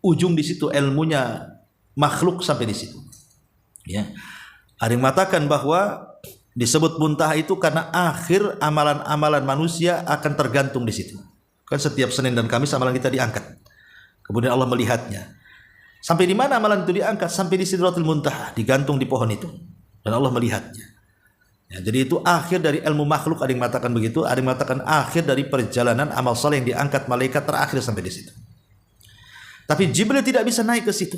ujung di situ, ilmunya makhluk sampai di situ. Ya. Ada yang mengatakan bahwa disebut muntaha itu karena akhir amalan-amalan manusia akan tergantung di situ. Kan setiap Senin dan Kamis amalan kita diangkat. Kemudian Allah melihatnya. Sampai di mana amalan itu diangkat? Sampai di Sidratul Muntaha, digantung di pohon itu. Dan Allah melihatnya. Ya, jadi itu akhir dari ilmu makhluk, ada yang mengatakan begitu, ada yang mengatakan akhir dari perjalanan amal saleh yang diangkat malaikat terakhir sampai di situ. Tapi Jibril tidak bisa naik ke situ.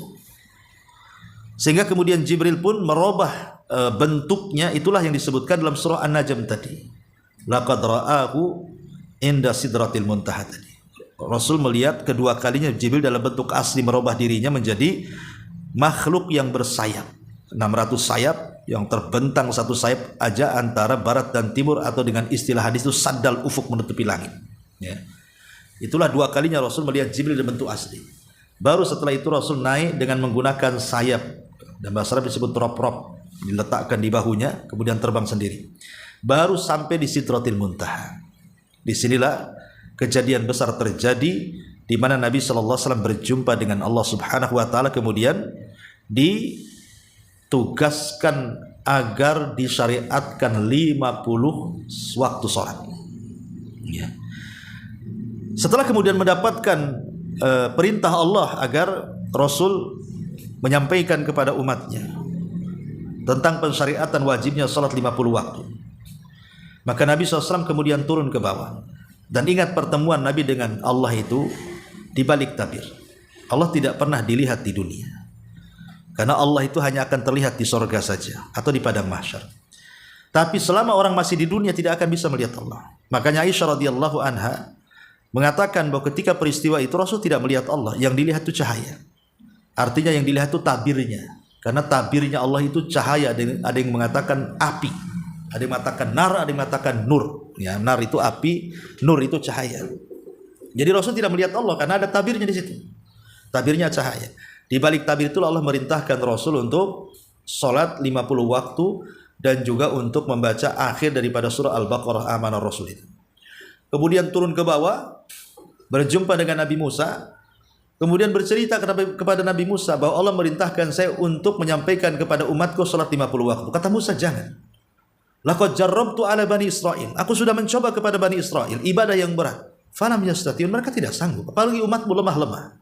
Sehingga kemudian Jibril pun merubah bentuknya, itulah yang disebutkan dalam surah An-Najm tadi. Laqad ra'ahu inda sidratil muntaha tadi. Rasul melihat kedua kalinya Jibril dalam bentuk asli merubah dirinya menjadi makhluk yang bersayap. 600 sayap yang terbentang satu sayap aja antara barat dan timur, atau dengan istilah hadis itu saddal ufuk, menutupi langit. Ya. Itulah dua kalinya Rasul melihat Jibril dalam bentuk asli. Baru setelah itu Rasul naik dengan menggunakan sayap, dan bahasa Arab disebut rop-rop, diletakkan di bahunya kemudian terbang sendiri. Baru sampai di Sidratil Muntaha. Disinilah kejadian besar terjadi di mana Nabi sallallahu alaihi wasallam berjumpa dengan Allah Subhanahu wa taala, kemudian ditugaskan agar disyariatkan 50 waktu sholat. Ya. Setelah kemudian mendapatkan perintah Allah agar Rasul menyampaikan kepada umatnya tentang pensyariatan wajibnya sholat 50 waktu, maka Nabi SAW kemudian turun ke bawah. Dan ingat pertemuan Nabi dengan Allah itu di balik tabir. Allah tidak pernah dilihat di dunia, karena Allah itu hanya akan terlihat di sorga saja atau di padang mahsyar. Tapi selama orang masih di dunia tidak akan bisa melihat Allah. Makanya Aisyah radhiyallahu anha mengatakan bahwa ketika peristiwa itu Rasul tidak melihat Allah, yang dilihat itu cahaya. Artinya yang dilihat itu tabirnya, karena tabirnya Allah itu cahaya. Ada yang mengatakan api, ada yang mengatakan nar, ada yang mengatakan nur. Ya, nar itu api, nur itu cahaya. Jadi Rasul tidak melihat Allah karena ada tabirnya di situ. Tabirnya cahaya. Di balik tabir itu Allah merintahkan Rasul untuk sholat 50 waktu dan juga untuk membaca akhir daripada surah Al-Baqarah Amanar Rasul itu. Kemudian turun ke bawah, berjumpa dengan Nabi Musa, kemudian bercerita kepada Nabi Musa bahwa Allah merintahkan saya untuk menyampaikan kepada umatku sholat 50 waktu. Kata Musa, jangan. Laqad jarrabtu ala Bani Israel. Aku sudah mencoba kepada Bani Israel ibadah yang berat. Falam yastati'un, mereka tidak sanggup. Apalagi umatmu lemah-lemah.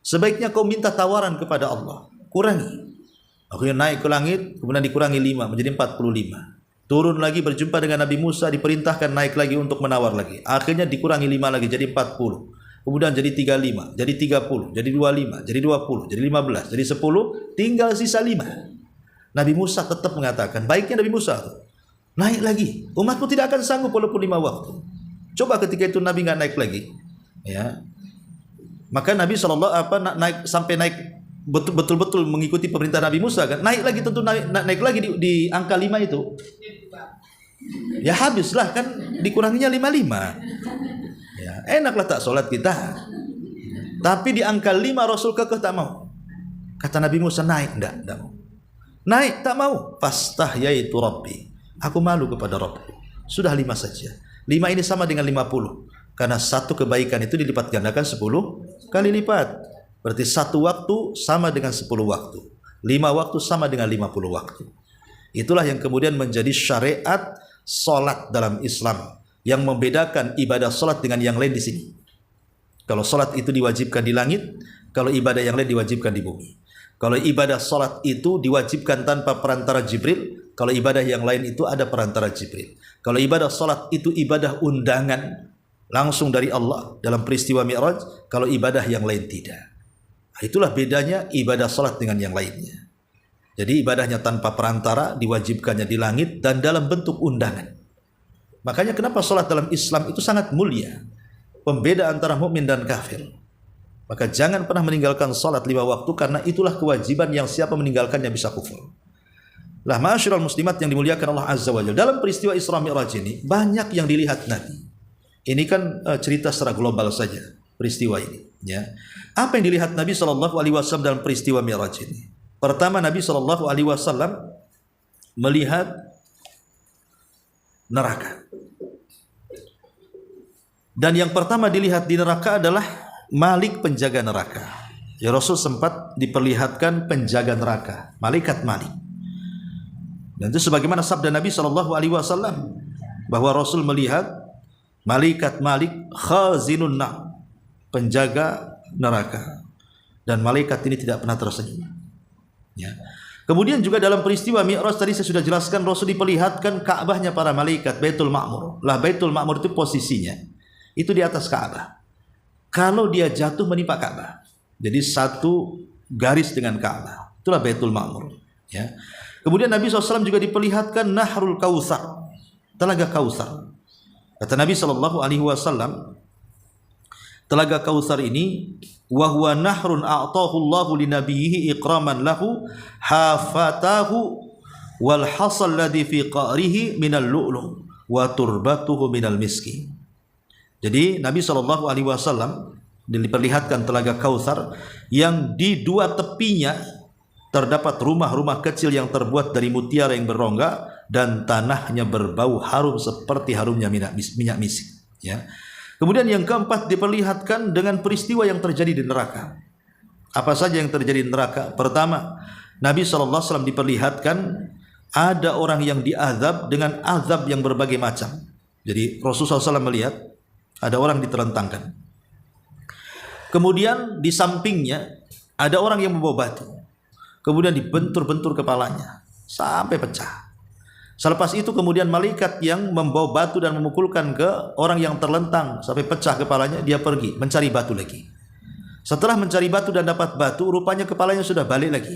Sebaiknya kau minta tawaran kepada Allah, kurangi. Akhirnya naik ke langit, kemudian dikurangi 5 menjadi 45. Turun lagi berjumpa dengan Nabi Musa, diperintahkan naik lagi untuk menawar lagi. Akhirnya dikurangi 5 lagi jadi 40. Kemudian jadi 35, jadi 30, jadi 25, jadi 20, jadi 15, jadi 10, tinggal sisa 5. Nabi Musa tetap mengatakan, baiknya Nabi Musa naik lagi, umatmu tidak akan sanggup walaupun 5 waktu. Coba ketika itu Nabi nggak naik lagi, ya, maka Nabi naik sampai naik betul-betul mengikuti perintah Nabi Musa kan, naik lagi tentu naik lagi di angka 5 itu, ya habislah kan, dikuranginya 55. Ya, enaklah tak sholat kita. Tapi di angka 5 Rasul kekeh tak mau. Kata Nabi Musa, naik, enggak mau. Naik, tak mau. Fastahyaitu Rabbi, aku malu kepada Rabbku. Sudah 5 saja. 5 ini sama dengan 50. Karena satu kebaikan itu dilipat gandakan 10 kali lipat. Berarti satu waktu sama dengan 10 waktu. 5 waktu sama dengan 50 waktu. Itulah yang kemudian menjadi syariat solat dalam Islam, yang membedakan ibadah solat dengan yang lain di sini. Kalau solat itu diwajibkan di langit, kalau ibadah yang lain diwajibkan di bumi. Kalau ibadah solat itu diwajibkan tanpa perantara Jibril, kalau ibadah yang lain itu ada perantara Jibril. Kalau ibadah solat itu ibadah undangan langsung dari Allah dalam peristiwa Mi'raj, kalau ibadah yang lain tidak. Itulah bedanya ibadah solat dengan yang lainnya. Jadi ibadahnya tanpa perantara, diwajibkannya di langit dan dalam bentuk undangan. Makanya kenapa solat dalam Islam itu sangat mulia, pembeda antara mukmin dan kafir. Maka jangan pernah meninggalkan salat 5 waktu, karena itulah kewajiban yang siapa meninggalkannya bisa kufur. Lah ma'asyiral muslimat yang dimuliakan Allah Azza wa Jalla, dalam peristiwa Isra Mi'raj ini banyak yang dilihat Nabi. Ini kan cerita secara global saja peristiwa ini, ya. Apa yang dilihat Nabi sallallahu alaihi wasallam dalam peristiwa Mi'raj ini? Pertama, Nabi sallallahu alaihi wasallam melihat neraka. Dan yang pertama dilihat di neraka adalah Malik, penjaga neraka. Ya, Rasul sempat diperlihatkan penjaga neraka, malaikat Malik. Dan itu sebagaimana sabda Nabi SAW, bahwa Rasul melihat malaikat Malik khazinun nar, penjaga neraka. Dan malaikat ini tidak pernah tersenyum. Ya. Kemudian juga dalam peristiwa Mi'raj tadi saya sudah jelaskan, Rasul diperlihatkan Ka'bahnya para malaikat, Baitul Ma'mur. Lah Baitul Ma'mur itu posisinya itu di atas Ka'bah. Kalau dia jatuh menimpa Ka'bah, jadi satu garis dengan Ka'bah, itulah Baitul Ma'mur, ya. Kemudian Nabi SAW juga diperlihatkan Nahrul Kautsar, Telaga Kautsar. Kata Nabi SAW, Telaga Kautsar ini wa huwa nahrun a'tahu Allahu li nabiyhi ikraman lahu hafatahu wal hasal ladzi fi qa'rihi minal lu'lu' wa turbatuhu minal miski. Jadi Nabi SAW diperlihatkan Telaga Kautsar yang di dua tepinya terdapat rumah-rumah kecil yang terbuat dari mutiara yang berrongga dan tanahnya berbau harum seperti harumnya minyak misik, ya. Kemudian yang keempat diperlihatkan dengan peristiwa yang terjadi di neraka. Apa saja yang terjadi di neraka? Pertama, Nabi SAW diperlihatkan ada orang yang diazab dengan azab yang berbagai macam. Jadi Rasulullah SAW melihat ada orang diterentangkan. Kemudian di sampingnya ada orang yang membawa batu. Kemudian dibentur-bentur kepalanya sampai pecah. Selepas itu kemudian malaikat yang membawa batu dan memukulkan ke orang yang terlentang sampai pecah kepalanya, dia pergi mencari batu lagi. Setelah mencari batu dan dapat batu, rupanya kepalanya sudah balik lagi.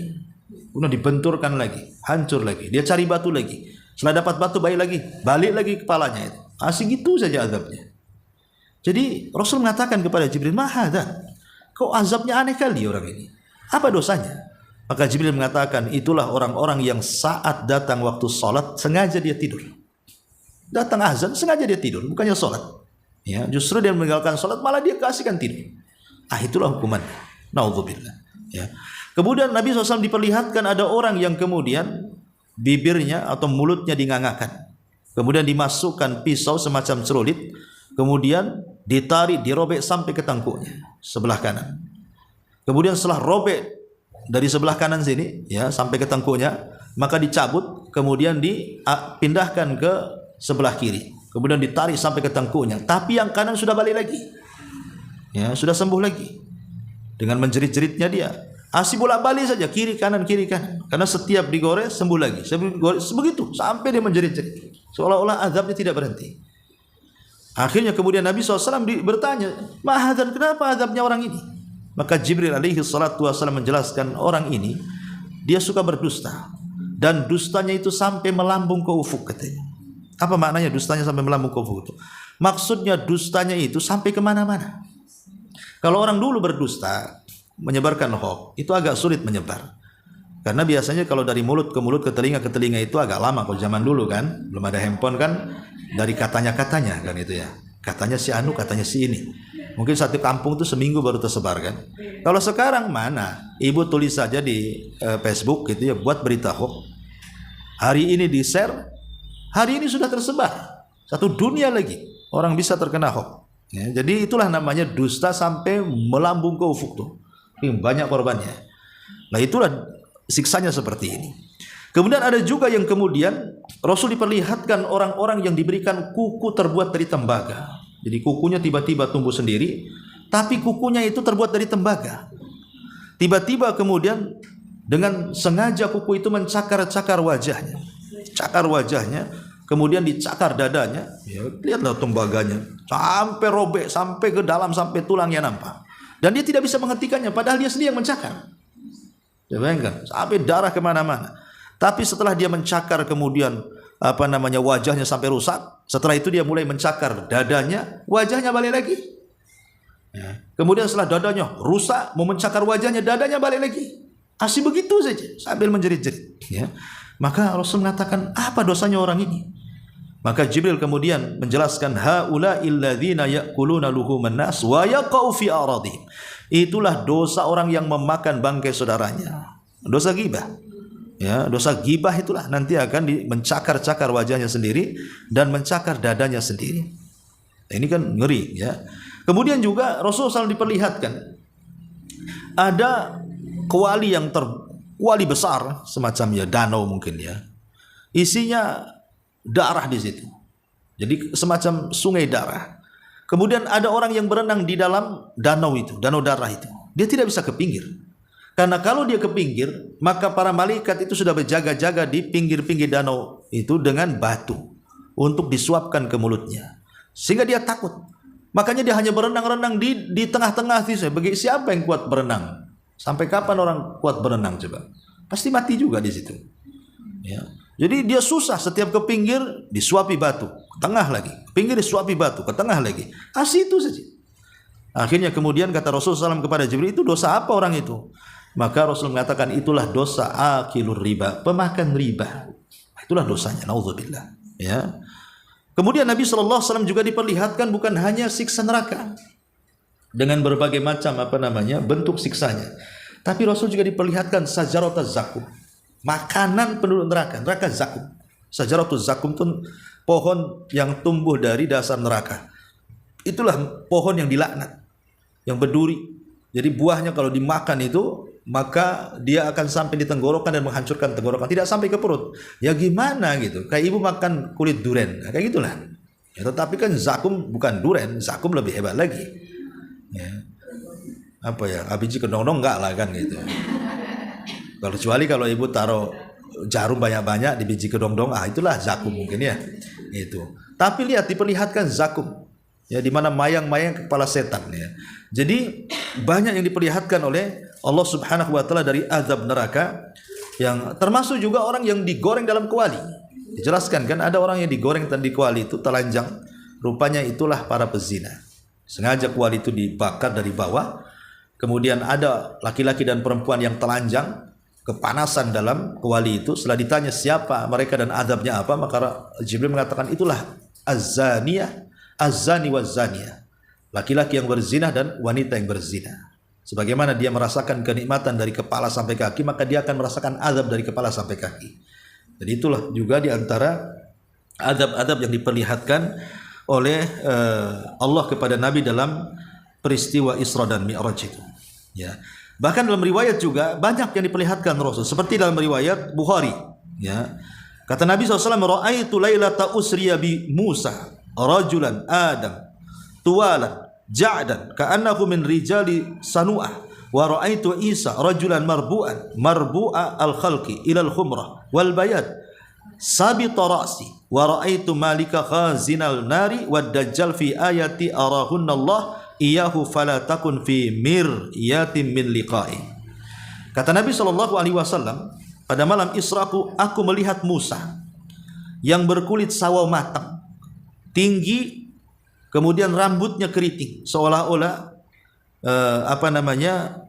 Kemudian dibenturkan lagi, hancur lagi. Dia cari batu lagi. Setelah dapat batu balik lagi kepalanya itu. Asing itu saja azabnya. Jadi Rasul mengatakan kepada Jibril, "Mahadha, kok azabnya aneh kali orang ini. Apa dosanya?" Maka Jibril mengatakan, itulah orang-orang yang saat datang waktu sholat sengaja dia tidur. Datang azan sengaja dia tidur, bukannya sholat. Ya, justru dia meninggalkan sholat malah dia kasihkan tidur. Itulah hukuman. Naudzubillah. Ya. Kemudian Nabi SAW diperlihatkan ada orang yang kemudian bibirnya atau mulutnya dingangakan. Kemudian dimasukkan pisau semacam celurit. Kemudian ditarik, dirobek sampai ke tangkuknya sebelah kanan. Kemudian setelah robek dari sebelah kanan sini, ya, sampai ke tengkuknya, maka dicabut, kemudian dipindahkan ke sebelah kiri, kemudian ditarik sampai ke tengkuknya. Tapi yang kanan sudah balik lagi, ya, sudah sembuh lagi. Dengan menjerit-jeritnya dia, asih bolak-balik saja kiri kanan, karena setiap digores sembuh lagi, begitu sampai dia menjerit-jerit, seolah-olah azabnya tidak berhenti. Akhirnya kemudian Nabi SAW bertanya, "Mahadzan, kenapa azabnya orang ini?" Maka Jibril alaihi salatu wasallam menjelaskan, orang ini dia suka berdusta dan dustanya itu sampai melambung ke ufuk, katanya. Apa maknanya dustanya sampai melambung ke ufuk itu? Maksudnya dustanya itu sampai kemana-mana. Kalau orang dulu berdusta menyebarkan hoax itu agak sulit menyebar, karena biasanya kalau dari mulut ke telinga itu agak lama. Kalau zaman dulu kan belum ada handphone kan, dari katanya kan itu ya, katanya si anu, katanya si ini. Mungkin satu kampung itu seminggu baru tersebar kan. Kalau sekarang mana? Ibu tulis saja di Facebook gitu ya, buat berita hoax. Hari ini di-share, hari ini sudah tersebar. Satu dunia lagi orang bisa terkena hoax. Ya, jadi itulah namanya dusta sampai melambung ke ufuk tuh. Ini banyak korbannya. Nah itulah siksanya seperti ini. Kemudian ada juga yang kemudian Rasul diperlihatkan orang-orang yang diberikan kuku terbuat dari tembaga. Jadi kukunya tiba-tiba tumbuh sendiri, tapi kukunya itu terbuat dari tembaga. Tiba-tiba kemudian dengan sengaja kuku itu mencakar-cakar wajahnya. Cakar wajahnya, kemudian dicakar dadanya. Ya, lihatlah tembaganya. Sampai robek, sampai ke dalam, sampai tulangnya nampak. Dan dia tidak bisa menghentikannya, padahal dia sendiri yang mencakar. Ya, bayangkan, sampai darah kemana-mana. Tapi setelah dia mencakar kemudian wajahnya sampai rusak, setelah itu dia mulai mencakar dadanya, wajahnya balik lagi. Ya. Kemudian setelah dadanya rusak, mau mencakar wajahnya, dadanya balik lagi. Asli begitu saja sambil menjerit-jerit. Ya. Maka Rasul mengatakan, apa dosanya orang ini? Maka Jibril kemudian menjelaskan, haula'il ladzina ya'kuluna luhuman nas wa yaqau fi aradihim. Itulah dosa orang yang memakan bangkai saudaranya. Dosa ghibah. Ya, dosa ghibah itulah nanti akan mencakar-cakar wajahnya sendiri dan mencakar dadanya sendiri. Nah, ini kan ngeri ya. Kemudian juga Rasulullah SAW diperlihatkan ada kuali kuali besar semacam ya danau mungkin ya. Isinya darah di situ. Jadi semacam sungai darah. Kemudian ada orang yang berenang di dalam danau itu, danau darah itu. Dia tidak bisa ke pinggir. Karena kalau dia ke pinggir, maka para malaikat itu sudah berjaga-jaga di pinggir-pinggir danau itu dengan batu untuk disuapkan ke mulutnya. Sehingga dia takut. Makanya dia hanya berenang-renang di tengah-tengah itu. Bagi siapa yang kuat berenang? Sampai kapan orang kuat berenang coba? Pasti mati juga di situ. Ya. Jadi dia susah, setiap ke pinggir disuapi batu, ke tengah lagi. Ke pinggir disuapi batu, ke tengah lagi. Asli itu saja. Akhirnya kemudian kata Rasulullah SAW kepada Jibril, itu dosa apa orang itu? Maka Rasul mengatakan itulah dosa akilur riba, pemakan riba. Itulah dosanya, naudzubillah. Ya. Kemudian Nabi SAW juga diperlihatkan bukan hanya siksa neraka dengan berbagai macam bentuk siksanya, tapi Rasul juga diperlihatkan sajaratuz zakum, makanan penduduk neraka, neraka zakum. Sajaratuz zakum itu pohon yang tumbuh dari dasar neraka. Itulah pohon yang dilaknat, yang berduri. Jadi buahnya kalau dimakan itu maka dia akan sampai di tenggorokan dan menghancurkan tenggorokan, tidak sampai ke perut. Ya gimana gitu? Kayak ibu makan kulit duren, nah, kayak gitulah. Ya, tetapi kan zakum bukan duren, zakum lebih hebat lagi. Ya. Biji kedong-dong enggak lah kan gitu. Kecuali kalau ibu taruh jarum banyak-banyak di biji kedong-dong, itulah zakum mungkin ya. Itu. Tapi lihat diperlihatkan zakum. Ya, di mana mayang-mayang kepala setan ya. Jadi banyak yang diperlihatkan oleh Allah Subhanahu wa taala dari azab neraka, yang termasuk juga orang yang digoreng dalam kuali. Dijelaskan kan ada orang yang digoreng di kuali itu telanjang, rupanya itulah para pezina. Sengaja kuali itu dibakar dari bawah. Kemudian ada laki-laki dan perempuan yang telanjang, kepanasan dalam kuali itu. Setelah ditanya siapa mereka dan azabnya apa, maka Jibril mengatakan itulah az-zaniyah, az-zani waz-zaniyah. Laki-laki yang berzina dan wanita yang berzina. Sebagaimana dia merasakan kenikmatan dari kepala sampai kaki, maka dia akan merasakan azab dari kepala sampai kaki. Jadi itulah juga di antara azab-azab yang diperlihatkan oleh Allah kepada Nabi dalam peristiwa Isra dan Mi'raj itu. Ya. Bahkan dalam riwayat juga banyak yang diperlihatkan Rasul, seperti dalam riwayat Bukhari. Ya. Kata Nabi SAW, "Ra'aitu lailata usriya bi Musa rajulan Adam tuwalan ja'dan ka'annahu min rijali sanu'ah wa ra'aitu Isa rajulan marbu'a al-khalqi ila al-khumrah wal bayad sabita ra'si wa ra'aitu malika khazinal nari wad dajjal fi ayati arahunna Allah iyahu fala takun fi miryatin min liqa'i." Kata Nabi SAW, pada malam Isra aku melihat Musa yang berkulit sawo matang, tinggi, kemudian rambutnya keriting, seolah-olah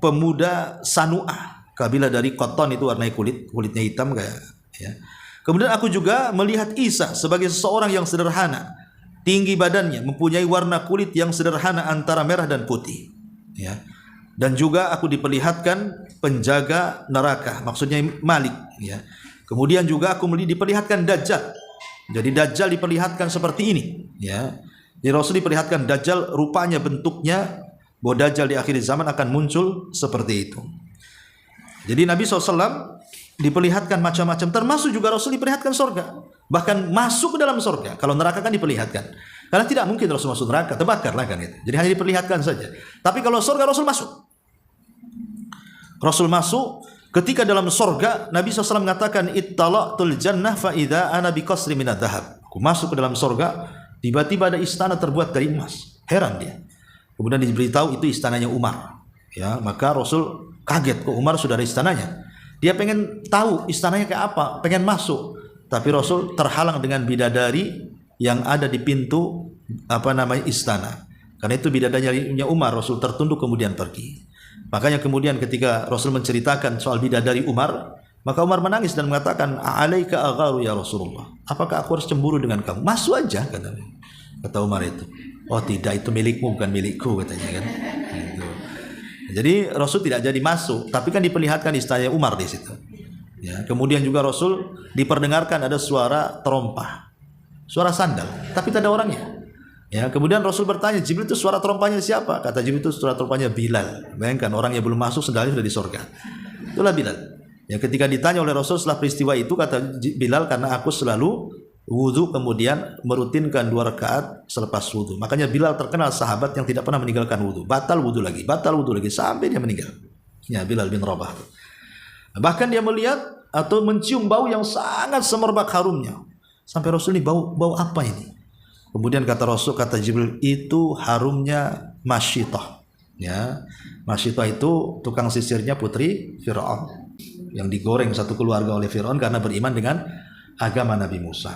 pemuda Sanu'ah, kabilah dari Qattan, itu warna kulitnya hitam kayak ya. Kemudian aku juga melihat Isa sebagai seseorang yang sederhana, tinggi badannya, mempunyai warna kulit yang sederhana antara merah dan putih. Ya. Dan juga aku diperlihatkan penjaga neraka, maksudnya Malik. Ya. Kemudian juga aku diperlihatkan Dajjal. Jadi Dajjal diperlihatkan seperti ini. Ya. Jadi Rasul diperlihatkan Dajjal, rupanya bentuknya bahwa Dajjal di akhir zaman akan muncul seperti itu. Jadi Nabi SAW diperlihatkan macam-macam, termasuk juga Rasul diperlihatkan surga, bahkan masuk ke dalam surga. Kalau neraka kan diperlihatkan, karena tidak mungkin Rasul masuk neraka, terbakarlah kan itu. Jadi hanya diperlihatkan saja. Tapi kalau surga Rasul masuk. Rasul masuk ketika dalam surga. Nabi SAW mengatakan, ittala'tul jannah fa idza ana biqasri minadz dzahab. Aku masuk ke dalam surga, tiba-tiba ada istana terbuat dari emas. Heran dia. Kemudian diberitahu itu istananya Umar. Ya, maka Rasul kaget, kok Umar sudah ada istananya. Dia pengen tahu istananya kayak apa, pengen masuk. Tapi Rasul terhalang dengan bidadari yang ada di pintu istana. Karena itu bidadarinya Umar, Rasul tertunduk kemudian pergi. Makanya kemudian ketika Rasul menceritakan soal bidadari Umar, maka Umar menangis dan mengatakan, "Alaika agharu ya Rasulullah. Apakah aku harus cemburu dengan kamu? Masuk aja," kata Umar itu. "Oh tidak, itu milikmu bukan milikku," katanya kan. Gitu. Jadi Rasul tidak jadi masuk, tapi kan diperlihatkan istananya Umar di situ. Ya, kemudian juga Rasul diperdengarkan ada suara terompah, suara sandal, tapi tidak ada orangnya. Ya, kemudian Rasul bertanya, Jibril itu suara terompahnya siapa? Kata Jibril itu suara terompahnya Bilal. Bayangkan orang yang belum masuk sandalnya sudah di surga. Itulah Bilal. Ya, ketika ditanya oleh Rasul setelah peristiwa itu, kata Bilal, karena aku selalu wudu kemudian merutinkan 2 rakaat selepas wudu. Makanya Bilal terkenal sahabat yang tidak pernah meninggalkan wudu. Batal wudu lagi sampai dia meninggal. Ya, Bilal bin Rabah. Bahkan dia melihat atau mencium bau yang sangat semerbak harumnya. Sampai Rasul ini bau apa ini? Kemudian kata Rasul, kata Jibril, itu harumnya Masyitah. Ya, Masyitah itu tukang sisirnya putri Fir'aun yang digoreng satu keluarga oleh Fir'aun karena beriman dengan agama Nabi Musa.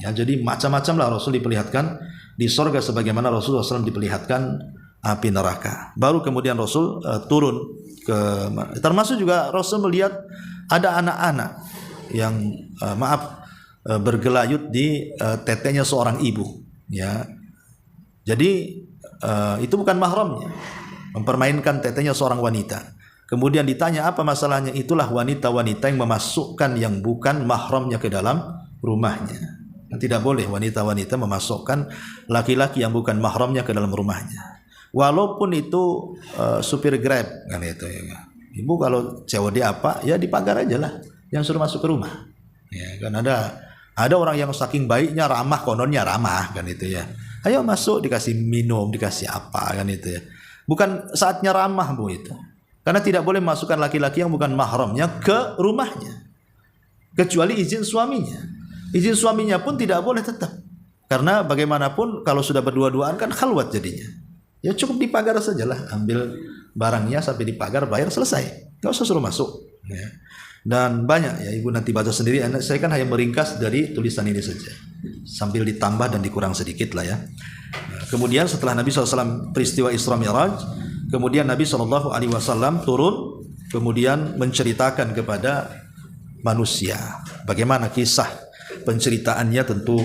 Ya, jadi macam-macam lah Rasul diperlihatkan di sorga sebagaimana Rasulullah SAW diperlihatkan api neraka. Baru kemudian Rasul turun ke, termasuk juga Rasul melihat ada anak-anak yang bergelayut di tetenya seorang ibu. Ya, jadi itu bukan mahramnya, mempermainkan tetenya seorang wanita. Kemudian ditanya apa masalahnya, itulah wanita-wanita yang memasukkan yang bukan mahramnya ke dalam rumahnya. Tidak boleh wanita-wanita memasukkan laki-laki yang bukan mahramnya ke dalam rumahnya. Walaupun itu supir Grab kan itu ya. Ibu kalau COD apa ya di pagar aja lah, yang suruh masuk ke rumah. Ya, kan ada orang yang saking baiknya ramah, kononnya ramah kan itu ya. Ayo masuk, dikasih minum, dikasih apa kan itu ya. Bukan saatnya ramah Bu itu. Karena tidak boleh masukkan laki-laki yang bukan mahramnya ke rumahnya. Kecuali izin suaminya. Izin suaminya pun tidak boleh tetap. Karena bagaimanapun kalau sudah berdua-duaan kan khalwat jadinya. Ya cukup di pagar sajalah, ambil barangnya sampai di pagar, bayar, selesai. Enggak usah suruh masuk. Ya. Dan banyak ya, Ibu nanti baca sendiri. Saya kan hanya meringkas dari tulisan ini saja. Sambil ditambah dan dikurang sedikit lah ya. Nah, kemudian setelah Nabi SAW peristiwa Isra Mi'raj, kemudian Nabi SAW turun, kemudian menceritakan kepada manusia. Bagaimana kisah penceritaannya tentu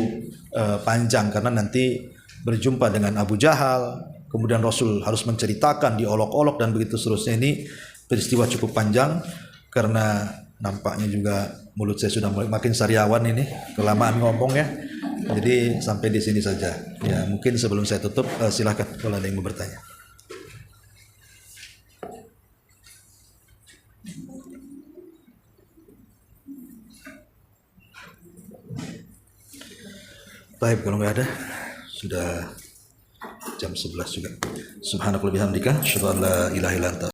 panjang karena nanti berjumpa dengan Abu Jahal, kemudian Rasul harus menceritakan diolok-olok dan begitu seterusnya. Ini peristiwa cukup panjang karena nampaknya juga mulut saya sudah makin sariawan ini, kelamaan ngomong ya. Jadi sampai di sini saja. Ya, mungkin sebelum saya tutup silakan kalau ada yang mau bertanya. Baik, kalau nggak ada, sudah jam 11 juga. Subhanakallahumma bihamdika, asyhadu an la ilaha illa anta.